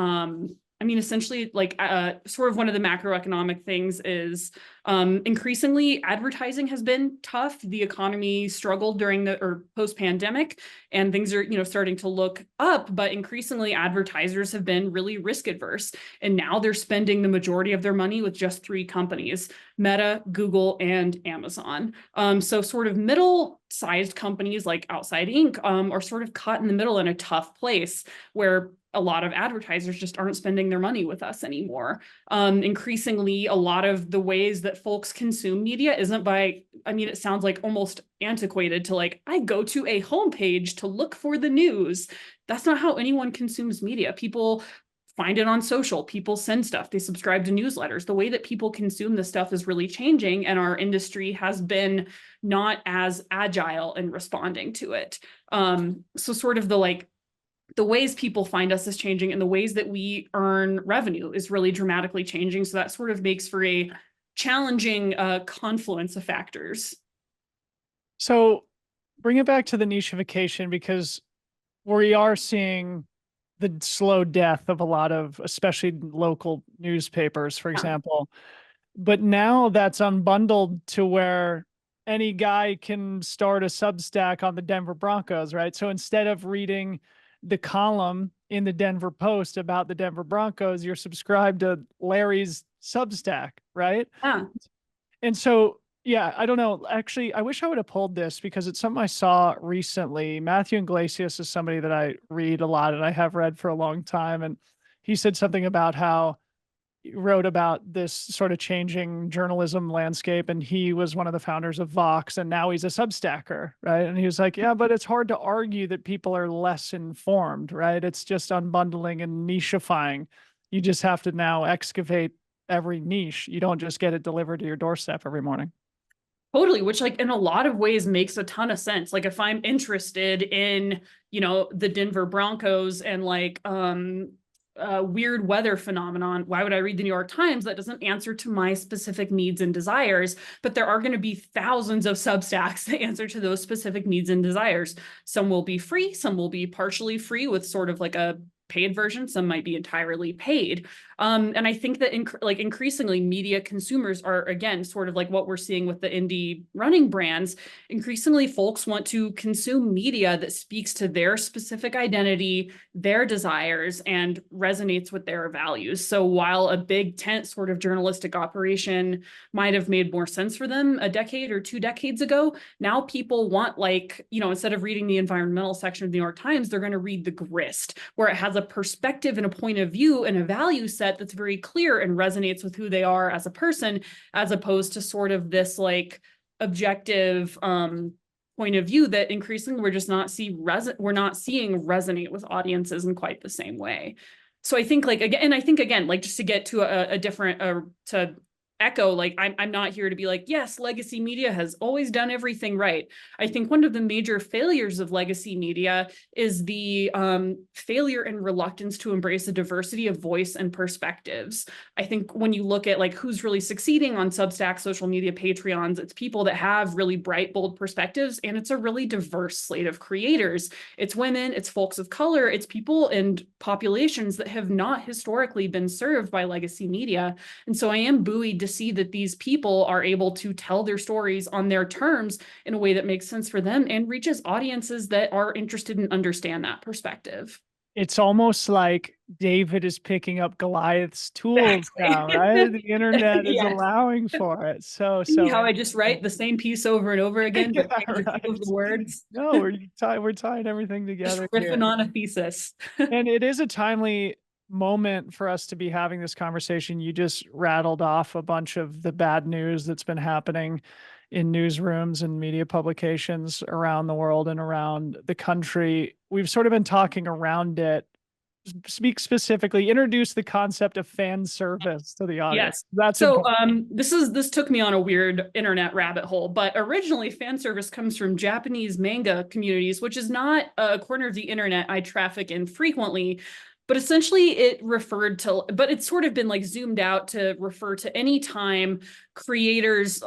essentially like sort of one of the macroeconomic things is increasingly advertising has been tough. The economy struggled during or post-pandemic, and things are, starting to look up, but increasingly advertisers have been really risk adverse. And now they're spending the majority of their money with just 3 companies, Meta, Google, and Amazon. So sort of middle-sized companies like Outside Inc. Are sort of caught in the middle in a tough place where a lot of advertisers just aren't spending their money with us anymore. Increasingly, a lot of the ways that folks consume media isn't by, it sounds like almost antiquated to like, I go to a homepage to look for the news. That's not how anyone consumes media. People find it on social. People send stuff. They subscribe to newsletters. The way that people consume this stuff is really changing, and our industry has been not as agile in responding to it. So sort of the ways people find us is changing, and the ways that we earn revenue is really dramatically changing. So that sort of makes for a challenging confluence of factors.
So bring it back to the nichification, because we are seeing the slow death of a lot of, especially local newspapers, for example. But now that's unbundled to where any guy can start a Substack on the Denver Broncos, right? So instead of reading the column in the Denver Post about the Denver Broncos, you're subscribed to Larry's Substack, right?
Yeah.
And so, yeah, I don't know. Actually, I wish I would have pulled this because it's something I saw recently. Matthew Iglesias is somebody that I read a lot and I have read for a long time. And he said something about how he wrote about this sort of changing journalism landscape. And he was one of the founders of Vox, and now he's a Substacker, right? And he was like, yeah, but it's hard to argue that people are less informed, right? It's just unbundling and nichifying. You just have to now excavate every niche. You don't just get it delivered to your doorstep every morning.
Totally, which like in a lot of ways makes a ton of sense. Like if I'm interested in, the Denver Broncos and weird weather phenomenon, why would I read the New York Times? That doesn't answer to my specific needs and desires, but there are going to be thousands of Substacks that answer to those specific needs and desires. Some will be free, some will be partially free with sort of like a paid version, some might be entirely paid. And I think that increasingly media consumers are, again, sort of like what we're seeing with the indie running brands. Increasingly, folks want to consume media that speaks to their specific identity, their desires, and resonates with their values. So while a big tent sort of journalistic operation might have made more sense for them a decade or 2 decades ago, now people want, instead of reading the environmental section of the New York Times, they're going to read the grist, where it has a perspective and a point of view and a value set that's very clear and resonates with who they are as a person, as opposed to sort of this objective point of view that increasingly we're just not seeing resonate with audiences in quite the same way. So I think just to get to a different to echo, I'm not here to be like, yes, legacy media has always done everything right. I think one of the major failures of legacy media is the failure and reluctance to embrace a diversity of voice and perspectives. I think when you look at who's really succeeding on Substack, social media, Patreons, it's people that have really bright, bold perspectives, and it's a really diverse slate of creators. It's women, it's folks of color, it's people and populations that have not historically been served by legacy media. And so I am buoyed to see that these people are able to tell their stories on their terms in a way that makes sense for them and reaches audiences that are interested in understand that perspective.
It's almost like David is picking up Goliath's tools now, right? The internet is
Yes.
allowing for it. So
How I just write the same piece over and over again, but
yeah, right.
the words.
No, we're tying everything together.
Just riffing on a thesis.
And it is a timely moment for us to be having this conversation. You just rattled off a bunch of the bad news that's been happening in newsrooms and media publications around the world and around the country. We've sort of been talking around it. Speak specifically, introduce the concept of fan service to the audience.
Yes.
That's
so
important.
This took me on a weird internet rabbit hole, but originally fan service comes from Japanese manga communities, which is not a corner of the internet I traffic in frequently. But essentially it's sort of been zoomed out to refer to any time creators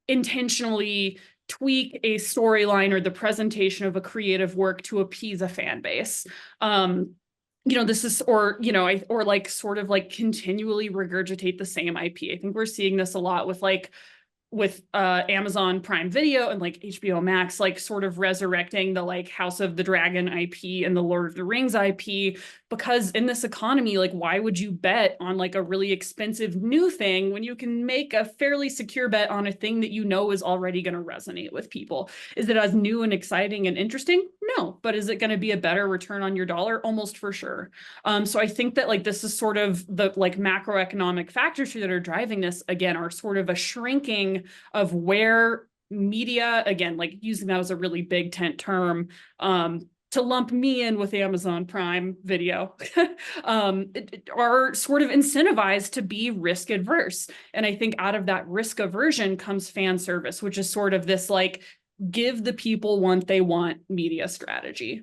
intentionally tweak a storyline or the presentation of a creative work to appease a fan base. This is, continually regurgitate the same IP. I think we're seeing this a lot with Amazon Prime Video and HBO Max, sort of resurrecting the House of the Dragon IP and the Lord of the Rings IP, because in this economy, why would you bet on a really expensive new thing when you can make a fairly secure bet on a thing that is already going to resonate with people? Is it as new and exciting and interesting? No, but is it going to be a better return on your dollar? Almost for sure. So I think that this is sort of the macroeconomic factors that are driving this, again, are sort of a shrinking of where media, again, using that as a really big tent term, to lump me in with Amazon Prime Video, are sort of incentivized to be risk adverse. And I think out of that risk aversion comes fan service, which is sort of this like give the people what they want media strategy.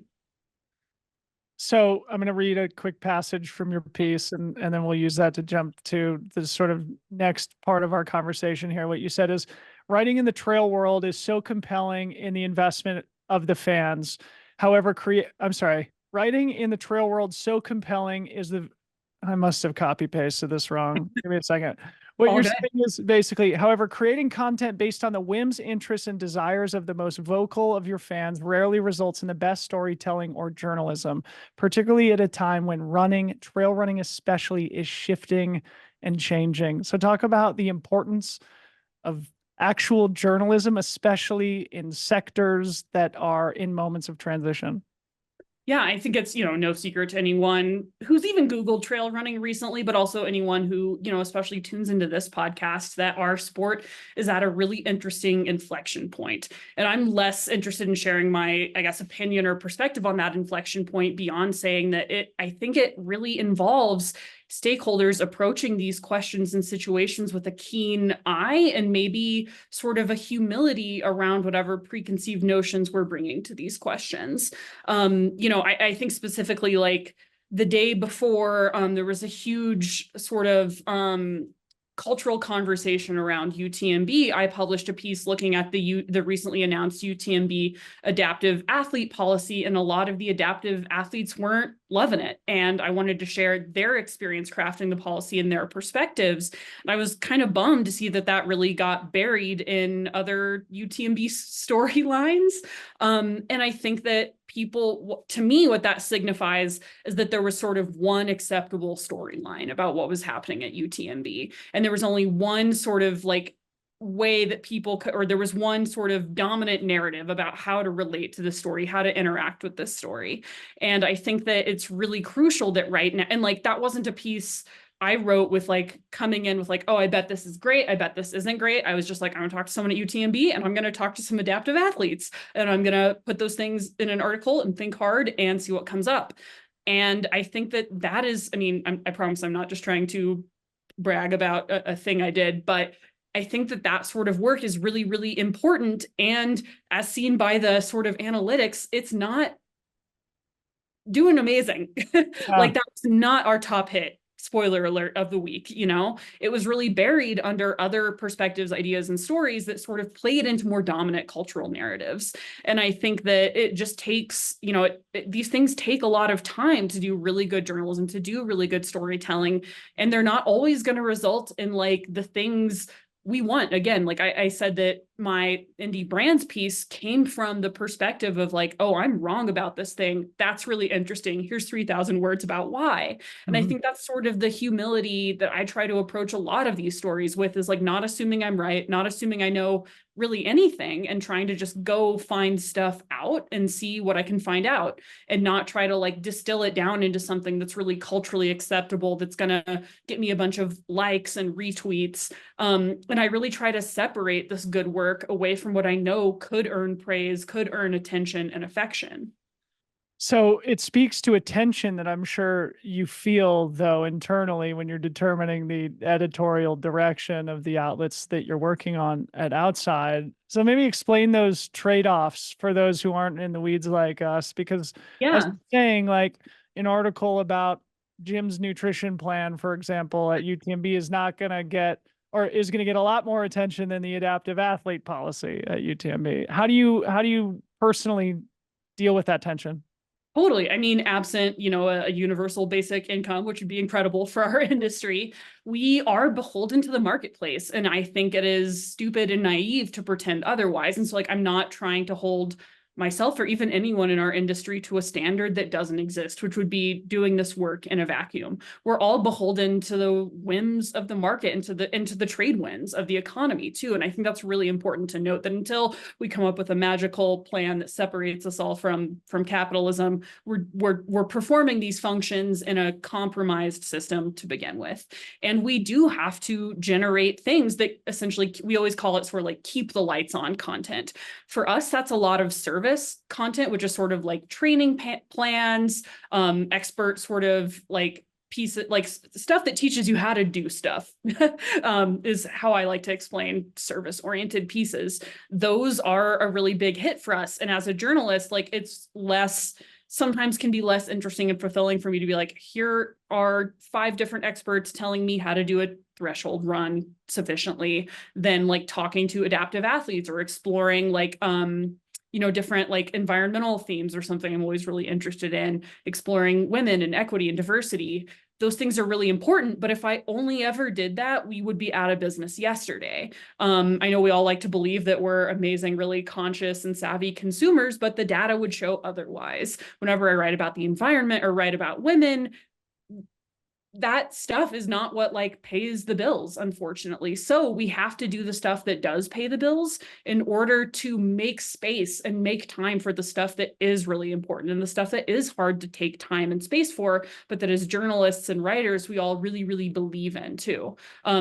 So I'm going to read a quick passage from your piece, and then we'll use that to jump to the sort of next part of our conversation here. What you said is, writing in the trail world is so compelling in the investment of the fans. However, writing in the trail world so compelling is the, I must have copy pasted this wrong. Give me a second. What you're saying is basically, however, creating content based on the whims, interests, and desires of the most vocal of your fans rarely results in the best storytelling or journalism, particularly at a time when trail running especially, is shifting and changing. So talk about the importance of actual journalism, especially in sectors that are in moments of transition.
Yeah, I think it's, no secret to anyone who's even Googled trail running recently, but also anyone who, especially tunes into this podcast, that our sport is at a really interesting inflection point. And I'm less interested in sharing my, I guess, opinion or perspective on that inflection point beyond saying that I think it really involves stakeholders approaching these questions and situations with a keen eye and maybe sort of a humility around whatever preconceived notions we're bringing to these questions. I think specifically like the day before, there was a huge sort of cultural conversation around UTMB. I published a piece looking at the recently announced UTMB adaptive athlete policy, and a lot of the adaptive athletes weren't loving it. And I wanted to share their experience crafting the policy and their perspectives. And I was kind of bummed to see that really got buried in other UTMB storylines. And I think that to me, what that signifies is that there was sort of one acceptable storyline about what was happening at UTMB. And there was only one sort of like way that people could, or there was one sort of dominant narrative about how to relate to the story, how to interact with this story. And I think that it's really crucial that right now, and like that wasn't a piece I wrote with like coming in with like, oh, I bet this is great, I bet this isn't great. I was just like, I'm gonna talk to someone at UTMB and I'm gonna talk to some adaptive athletes and I'm gonna put those things in an article and think hard and see what comes up. And I think that is, I promise I'm not just trying to brag about a thing I did, but I think that sort of work is really, really important. And as seen by the sort of analytics, it's not doing amazing. Like that was not our top hit. Spoiler alert of the week, it was really buried under other perspectives, ideas, and stories that sort of played into more dominant cultural narratives. And I think that it just takes, these things take a lot of time to do really good journalism, to do really good storytelling. And they're not always going to result in like the things we want. Again, like I said that my indie brands piece came from the perspective of like, oh, I'm wrong about this thing. That's really interesting. Here's 3,000 words about why. And I think that's sort of the humility that I try to approach a lot of these stories with, is like not assuming I'm right, not assuming I know really anything, and trying to just go find stuff out and see what I can find out, and not try to like distill it down into something that's really culturally acceptable, that's going to get me a bunch of likes and retweets. And I really try to separate this good work away from what I know could earn praise, could earn attention and affection.
So it speaks to a tension that I'm sure you feel, though, internally when you're determining the editorial direction of the outlets that you're working on at Outside. So maybe explain those trade-offs for those who aren't in the weeds like us, because I was saying, like, an article about Jim's nutrition plan, for example, at UTMB is not going to get, or is going to get a lot more attention than the adaptive athlete policy at UTMB. How do you personally deal with that tension?
Totally. Absent, a universal basic income, which would be incredible for our industry, we are beholden to the marketplace. And I think it is stupid and naive to pretend otherwise. And so like, I'm not trying to hold myself or even anyone in our industry to a standard that doesn't exist, which would be doing this work in a vacuum. We're all beholden to the whims of the market and to the trade winds of the economy too. And I think that's really important to note, that until we come up with a magical plan that separates us all from capitalism, we're performing these functions in a compromised system to begin with. And we do have to generate things that essentially, we always call it sort of like keep the lights on content. For us, that's a lot of service service content, which is sort of like training plans, expert sort of like stuff that teaches you how to do stuff, is how I like to explain service oriented pieces. Those are a really big hit for us. And as a journalist, like it's sometimes can be less interesting and fulfilling for me to be like, here are 5 different experts telling me how to do a threshold run sufficiently, than like talking to adaptive athletes or exploring like, different like environmental themes or something I'm always really interested in, exploring women and equity and diversity. Those things are really important, but if I only ever did that, we would be out of business yesterday. I know we all like to believe that we're amazing, really conscious and savvy consumers, but the data would show otherwise. Whenever I write about the environment or write about women, that stuff is not what like pays the bills, unfortunately. So we have to do the stuff that does pay the bills in order to make space and make time for the stuff that is really important and the stuff that is hard to take time and space for, but that as journalists and writers, we all really, really believe in too.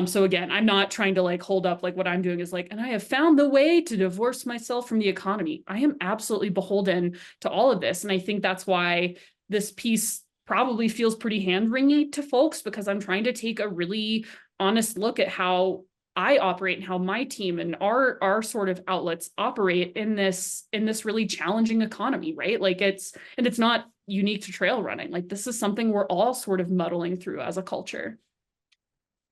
So again, I'm not trying to like hold up like what I'm doing is like, and I have found the way to divorce myself from the economy. I am absolutely beholden to all of this. And I think that's why this piece probably feels pretty hand-wringy to folks, because I'm trying to take a really honest look at how I operate and how my team and our sort of outlets operate in this really challenging economy, right? Like it's not unique to trail running. Like this is something we're all sort of muddling through as a culture.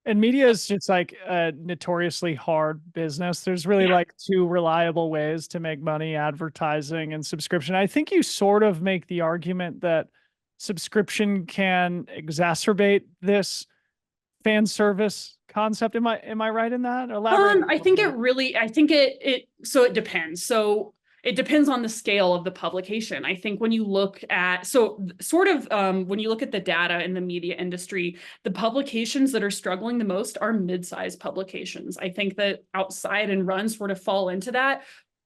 And media is just like a notoriously hard business. There's really like 2 reliable ways to make money: advertising and subscription. I think you sort of make the argument that subscription can exacerbate this fan service concept. Am I right in that? Elaborate.
I think so it depends. So it depends on the scale of the publication. I think when you look at, when you look at the data in the media industry, the publications that are struggling the most are mid-sized publications. I think that Outside and Run sort of fall into that.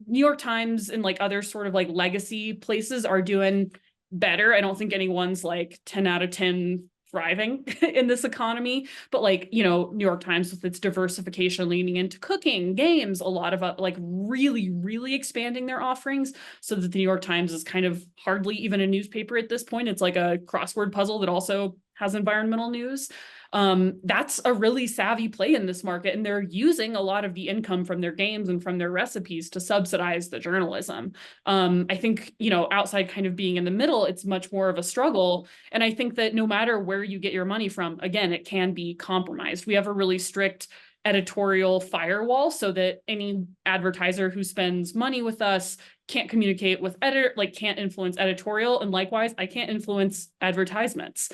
New York Times and like other sort of like legacy places are doing better. I don't think anyone's like 10 out of 10 thriving in this economy, but like, New York Times with its diversification leaning into cooking, games, a lot of like really, really expanding their offerings so that the New York Times is kind of hardly even a newspaper at this point. It's like a crossword puzzle that also has environmental news. That's a really savvy play in this market, and they're using a lot of the income from their games and from their recipes to subsidize the journalism. I think, Outside kind of being in the middle, it's much more of a struggle. And I think that no matter where you get your money from, again, it can be compromised. We have a really strict editorial firewall so that any advertiser who spends money with us can't communicate with can't influence editorial. And likewise, I can't influence advertisements.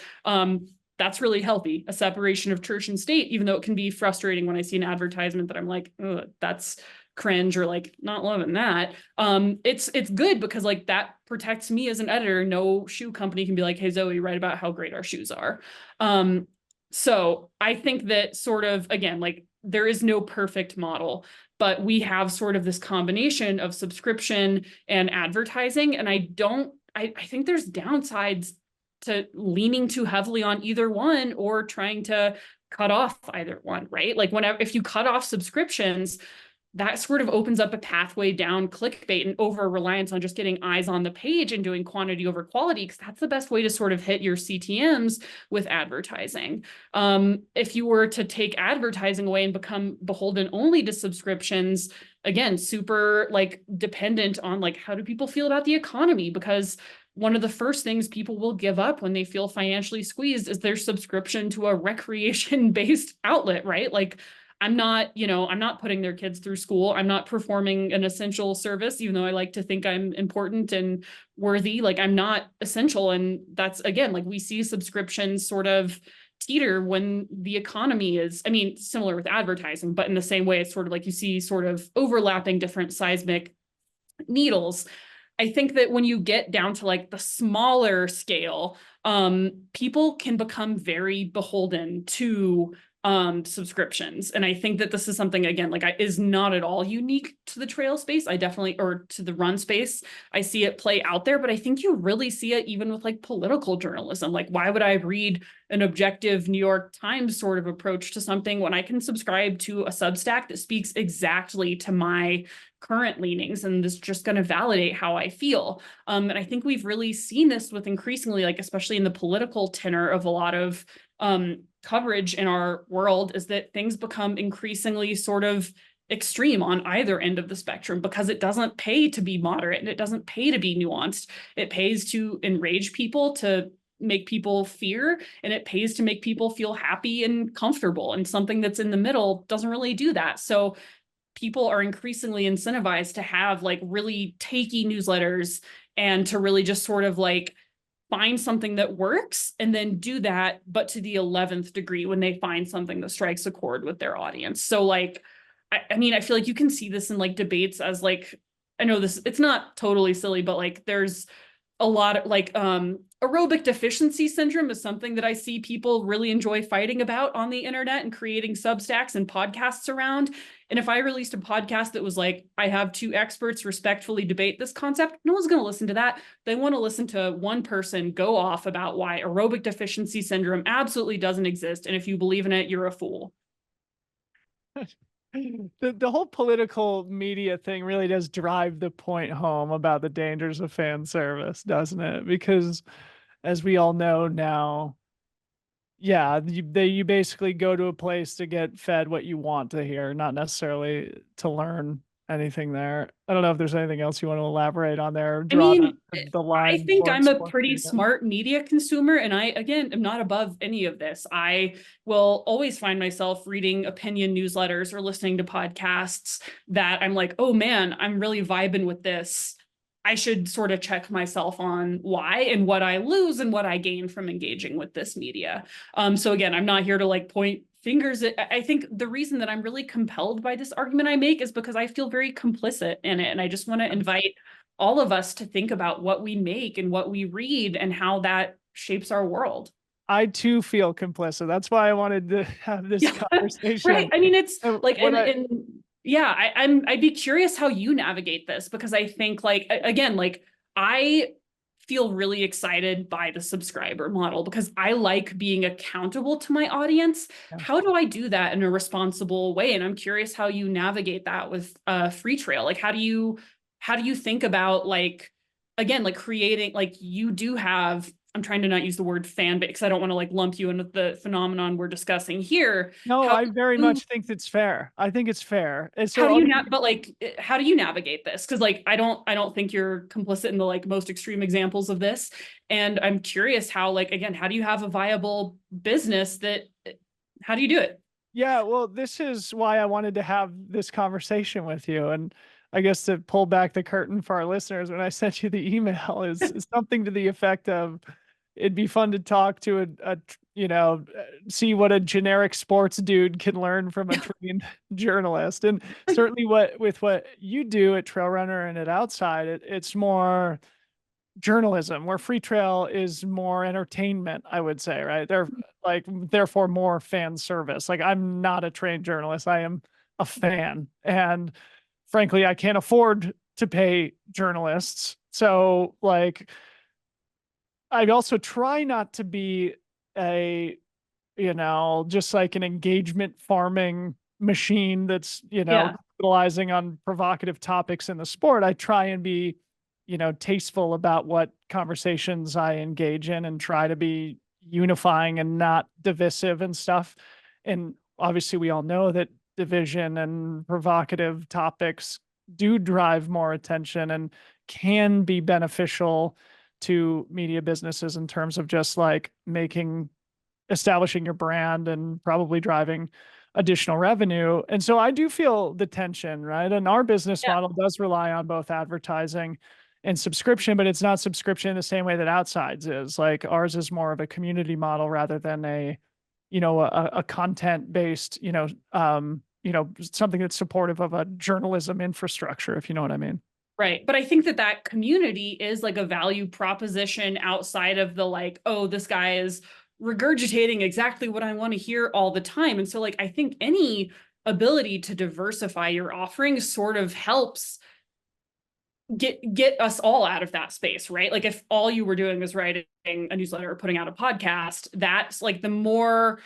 That's really healthy, a separation of church and state, even though it can be frustrating when I see an advertisement that I'm like, oh, that's cringe, or like not loving that. It's good because like that protects me as an editor. No shoe company can be like, hey, Zoe, write about how great our shoes are. So I think that sort of, again, like there is no perfect model, but we have sort of this combination of subscription and advertising. And I think there's downsides to leaning too heavily on either one or trying to cut off either one, right? Like if you cut off subscriptions, that sort of opens up a pathway down clickbait and over reliance on just getting eyes on the page and doing quantity over quality, because that's the best way to sort of hit your CTMs with advertising. If you were to take advertising away and become beholden only to subscriptions, again, super like dependent on like, how do people feel about the economy? Because one of the first things people will give up when they feel financially squeezed is their subscription to a recreation-based outlet, right? Like I'm not putting their kids through school. I'm not performing an essential service, even though I like to think I'm important and worthy. Like I'm not essential. And that's, again, like we see subscriptions sort of teeter when the economy is, similar with advertising, but in the same way, it's sort of like you see sort of overlapping different seismic needles. I think that when you get down to like the smaller scale, people can become very beholden to subscriptions. And I think that this is something, again, like is not at all unique to the trail space. Or to the run space. I see it play out there, but I think you really see it even with like political journalism. Like, why would I read an objective New York Times sort of approach to something when I can subscribe to a Substack that speaks exactly to my current leanings and is just going to validate how I feel. And I think we've really seen this with increasingly, like, especially in the political tenor of a lot of coverage in our world, is that things become increasingly sort of extreme on either end of the spectrum because it doesn't pay to be moderate and it doesn't pay to be nuanced. It pays to enrage people, to make people fear, and it pays to make people feel happy and comfortable. And something that's in the middle doesn't really do that. So people are increasingly incentivized to have like really takey newsletters and to really just sort of like find something that works and then do that, but to the 11th degree when they find something that strikes a chord with their audience. So like, I mean, I feel like you can see this in like debates as like, I know this, it's not totally silly, but like there's a lot of like aerobic deficiency syndrome is something that I see people really enjoy fighting about on the internet and creating Substacks and podcasts around. And if I released a podcast that was like, I have two experts respectfully debate this concept, no one's going to listen to that. They want to listen to one person go off about why aerobic deficiency syndrome absolutely doesn't exist. And if you believe in it, you're a fool.
The whole political media thing really does drive the point home about the dangers of fan service, doesn't it? Because as we all know now, yeah, you basically go to a place to get fed what you want to hear, not necessarily to learn anything there. I don't know if there's anything else you want to elaborate on there,
I
draw
mean,
the
I
line
think
towards
I'm a
sports
pretty
media.
smart media consumer, and I, again, am not above any of this. I will always find myself reading opinion newsletters or listening to podcasts that I'm like, oh man, I'm really vibing with this. I should sort of check myself on why and what I lose and what I gain from engaging with this media. So again, I'm not here to like point fingers at, I think the reason that I'm really compelled by this argument I make is because I feel very complicit in it. And I just want to invite all of us to think about what we make and what we read and how that shapes our world.
I too feel complicit. That's why I wanted to have this
Yeah,
conversation.
right. I mean, it's like,
What
yeah, I'd be curious how you navigate this because I think like, again, like I feel really excited by the subscriber model because I like being accountable to my audience.
Yeah.
How do I do that in a responsible way? And I'm curious how you navigate that with Freetrail. Like, how do you think about like, again, like creating, like you do have, I'm trying to not use the word fan base because I don't want to like lump you in with the phenomenon we're discussing here.
No,
How
I very
you,
much think it's fair. I think it's fair. And
how
so
do
I'll
you
give
but like how do you navigate this? Because like I don't think you're complicit in the like most extreme examples of this. And I'm curious how, like, again, how do you have a viable business that how do you do it?
Yeah, well, this is why I wanted to have this conversation with you. And I guess to pull back the curtain for our listeners, when I sent you the email is something to the effect of it'd be fun to talk to see what a generic sports dude can learn from a trained journalist. And certainly what you do at Trail Runner and at Outside, it's more journalism, where Freetrail is more entertainment, I would say, right? They're like, therefore more fan service. Like, I'm not a trained journalist. I am a fan. And frankly, I can't afford to pay journalists. So like, I also try not to be a, just like an engagement farming machine that's,
Yeah.
capitalizing on provocative topics in the sport. I try and be, tasteful about what conversations I engage in and try to be unifying and not divisive and stuff. And obviously we all know that division and provocative topics do drive more attention and can be beneficial to media businesses in terms of just like establishing your brand and probably driving additional revenue. And so I do feel the tension, right? And our business
Yeah.
model does rely on both advertising and subscription, but it's not subscription in the same way that Outside's is. Like, ours is more of a community model rather than a content based, something that's supportive of a journalism infrastructure, if you know what I mean.
Right. But I think that that community is like a value proposition outside of the like, oh, this guy is regurgitating exactly what I want to hear all the time. And so like, I think any ability to diversify your offering sort of helps get us all out of that space, right? Like if all you were doing was writing a newsletter or putting out a podcast, that's like the more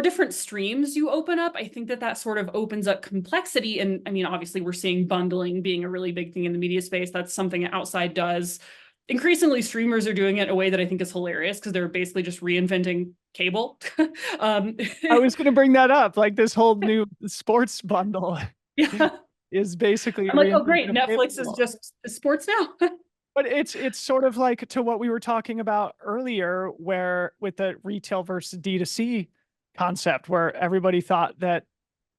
different streams you open up, I think that that sort of opens up complexity. And I mean, obviously we're seeing bundling being a really big thing in the media space. That's something that Outside does. Increasingly, streamers are doing it in a way that I think is hilarious because they're basically just reinventing cable. um,
I was going to bring that up. Like this whole new sports bundle
yeah.
is basically
I'm like, oh, great.
reinventing cable.
Netflix is just sports now.
But it's sort of like to what we were talking about earlier, where with the retail versus D2C concept, where everybody thought that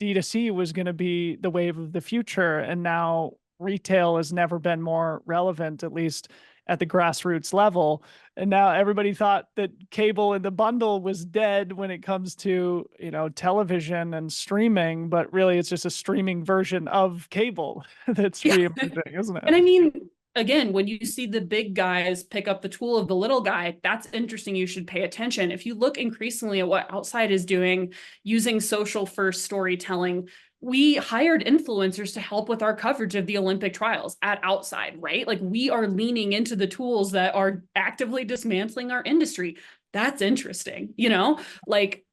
D2C was going to be the wave of the future. And now retail has never been more relevant, at least at the grassroots level. And now everybody thought that cable and the bundle was dead when it comes to, television and streaming, but really it's just a streaming version of cable that's
Yeah.
reemerging, isn't it?
And I mean, again, when you see the big guys pick up the tool of the little guy, that's interesting. You should pay attention. If you look increasingly at what Outside is doing, using social first storytelling, we hired influencers to help with our coverage of the Olympic trials at Outside, right? Like we are leaning into the tools that are actively dismantling our industry. That's interesting, like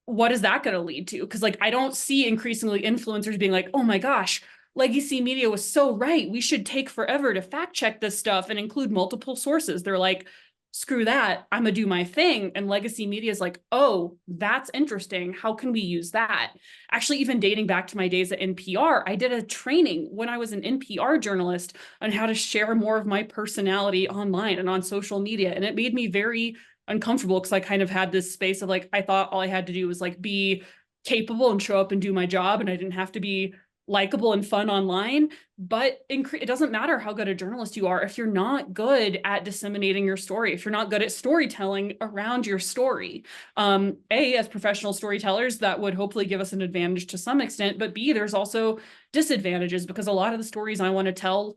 what is that going to lead to? Because like I don't see increasingly influencers being like, oh my gosh, legacy media was so right. We should take forever to fact check this stuff and include multiple sources. They're like, screw that. I'm going to do my thing. And legacy media is like, oh, that's interesting. How can we use that? Actually, even dating back to my days at NPR, I did a training when I was an NPR journalist on how to share more of my personality online and on social media. And it made me very uncomfortable because I kind of had this space of like, I thought all I had to do was like be capable and show up and do my job. And I didn't have to be likable and fun online, but it doesn't matter how good a journalist you are if you're not good at disseminating your story, if you're not good at storytelling around your story. As professional storytellers, that would hopefully give us an advantage to some extent, but B, there's also disadvantages because a lot of the stories I want to tell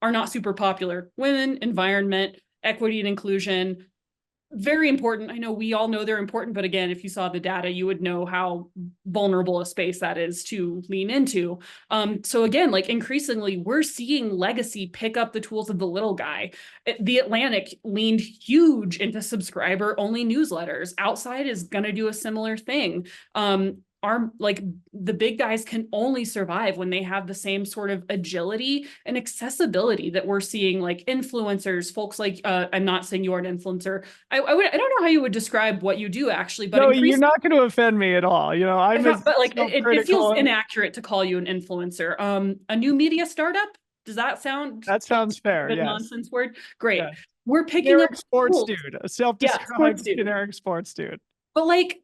are not super popular. Women, environment, equity and inclusion, very important. I know we all know they're important, but again, if you saw the data, you would know how vulnerable a space that is to lean into. So again, like increasingly, we're seeing legacy pick up the tools of the little guy. The Atlantic leaned huge into subscriber-only newsletters. Outside is going to do a similar thing. Like the big guys can only survive when they have the same sort of agility and accessibility that we're seeing, like influencers, folks like I'm not saying you're an influencer. I don't know how you would describe what you do actually, but
No, you're not going to offend me at all. I'm
but like it feels
critical.
inaccurate to call you an influencer. A new media startup. Does that sound?
That sounds fair.
Good
yes.
Nonsense word. Great.
Yeah.
We're picking
generic
up
sports
tools.
dude, a self-described
sports dude.
generic sports dude.
But like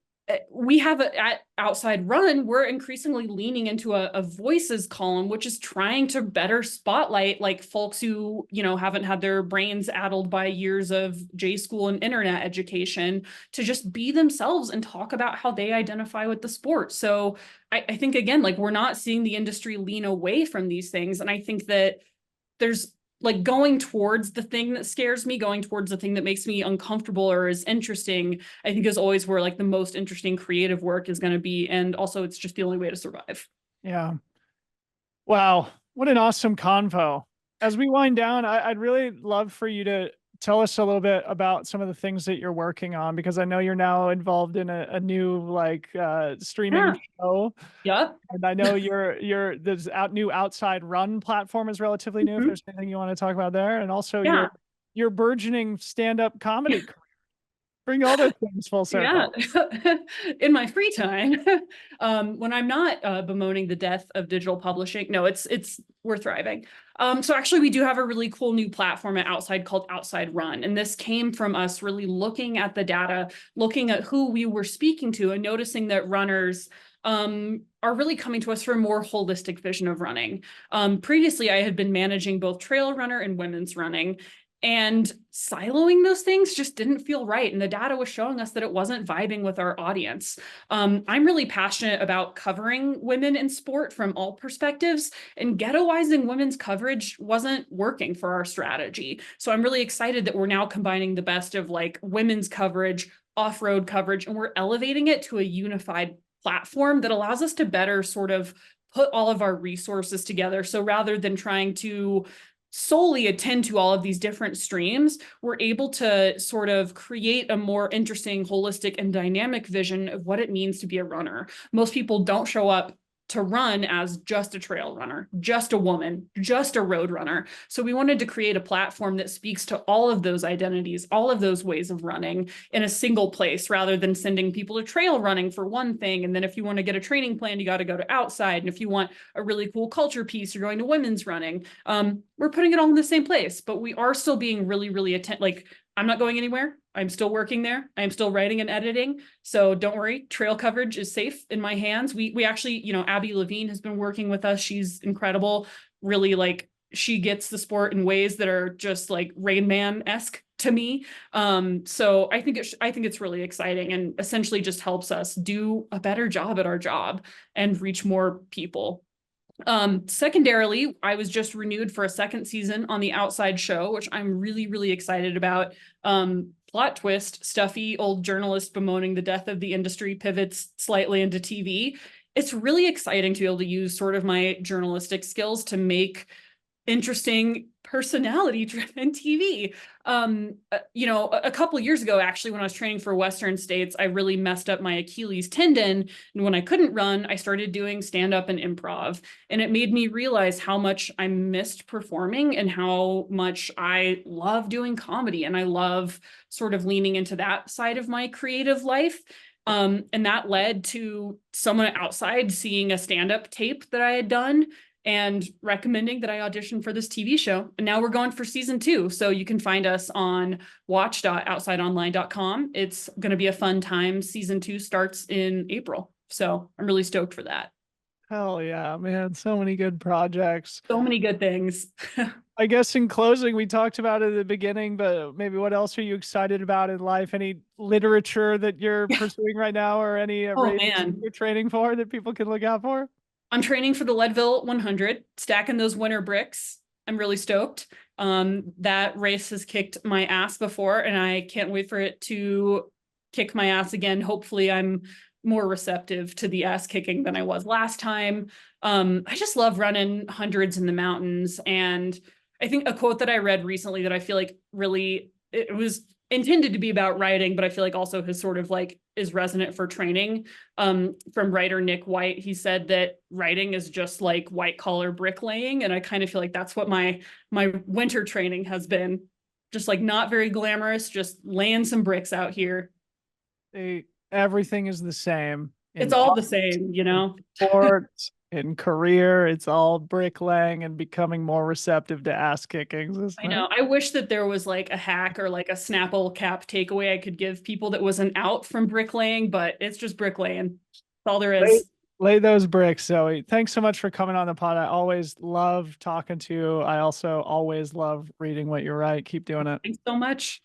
we have at Outside Run, we're increasingly leaning into a voices column, which is trying to better spotlight like folks who, haven't had their brains addled by years of J school and internet education to just be themselves and talk about how they identify with the sport. So I think, again, like we're not seeing the industry lean away from these things. And I think that there's like going towards the thing that scares me, going towards the thing that makes me uncomfortable or is interesting, I think is always where like the most interesting creative work is going to be. And also it's just the only way to survive.
Yeah. Wow. What an awesome convo. As we wind down, I'd really love for you to tell us a little bit about some of the things that you're working on, because I know you're now involved in a new streaming show.
Yep.
And I know this new Outside Run platform is relatively new. If there's anything you want to talk about there, and also your burgeoning stand-up comedy career. Bring all those things full circle.
Yeah. In my free time, when I'm not bemoaning the death of digital publishing, no, we're thriving. So actually, we do have a really cool new platform at Outside called Outside Run. And this came from us really looking at the data, looking at who we were speaking to and noticing that runners are really coming to us for a more holistic vision of running. Previously, I had been managing both trail runner and women's running. And siloing those things just didn't feel right. And the data was showing us that it wasn't vibing with our audience. I'm really passionate about covering women in sport from all perspectives, and ghettoizing women's coverage wasn't working for our strategy. So I'm really excited that we're now combining the best of like women's coverage, off-road coverage, and we're elevating it to a unified platform that allows us to better sort of put all of our resources together. So rather than trying to solely attend to all of these different streams, we're able to sort of create a more interesting, holistic, and dynamic vision of what it means to be a runner. Most people don't show up to run as just a trail runner, just a woman, just a road runner. So we wanted to create a platform that speaks to all of those identities, all of those ways of running in a single place, rather than sending people to trail running for one thing. And then if you want to get a training plan, you got to go to outside. And if you want a really cool culture piece, you're going to women's running. We're putting it all in the same place, but we are still being really, really I'm not going anywhere. I'm still working there. I'm still writing and editing. So don't worry, trail coverage is safe in my hands. We actually, Abby Levine has been working with us. She's incredible. Really, she gets the sport in ways that are just like Rain Man-esque to me. So I think it's really exciting, and essentially just helps us do a better job at our job and reach more people. Secondarily, I was just renewed for a second season on the Outside Show, which I'm really, really excited about. Plot twist, stuffy old journalist bemoaning the death of the industry pivots slightly into TV. It's really exciting to be able to use sort of my journalistic skills to make interesting personality driven TV. A couple years ago, actually, when I was training for Western States, I really messed up my Achilles tendon. And when I couldn't run, I started doing stand up and improv. And it made me realize how much I missed performing and how much I love doing comedy. And I love sort of leaning into that side of my creative life. And that led to someone outside seeing a stand up tape that I had done and recommending that I audition for this TV show. And now we're going for season 2. So you can find us on watch.outsideonline.com. It's going to be a fun time. Season 2 starts in April. So I'm really stoked for that.
Hell yeah, man. So many good projects.
So many good things.
I guess in closing, we talked about it at the beginning, but maybe what else are you excited about in life? Any literature that you're pursuing right now, or any races you're training for that people can look out for?
I'm training for the Leadville 100, stacking those winter bricks. I'm really stoked. That race has kicked my ass before, and I can't wait for it to kick my ass again. Hopefully I'm more receptive to the ass kicking than I was last time. I just love running hundreds in the mountains. And I think a quote that I read recently that I feel like really, it was intended to be about writing, but I feel like also has sort of is resonant for training. From writer Nick White, he said that writing is just like white collar bricklaying. And I kind of feel like that's what my winter training has been. Just not very glamorous, just laying some bricks out here.
Everything is the same.
It's all the same,
Sports, in career, it's all bricklaying and becoming more receptive to ass kickings.
I know. I wish that there was a hack or a Snapple cap takeaway I could give people that wasn't out from bricklaying, but it's just bricklaying. That's all there is.
Lay those bricks, Zoe. Thanks so much for coming on the pod. I always love talking to you. I also always love reading what you write. Keep doing it.
Thanks so much.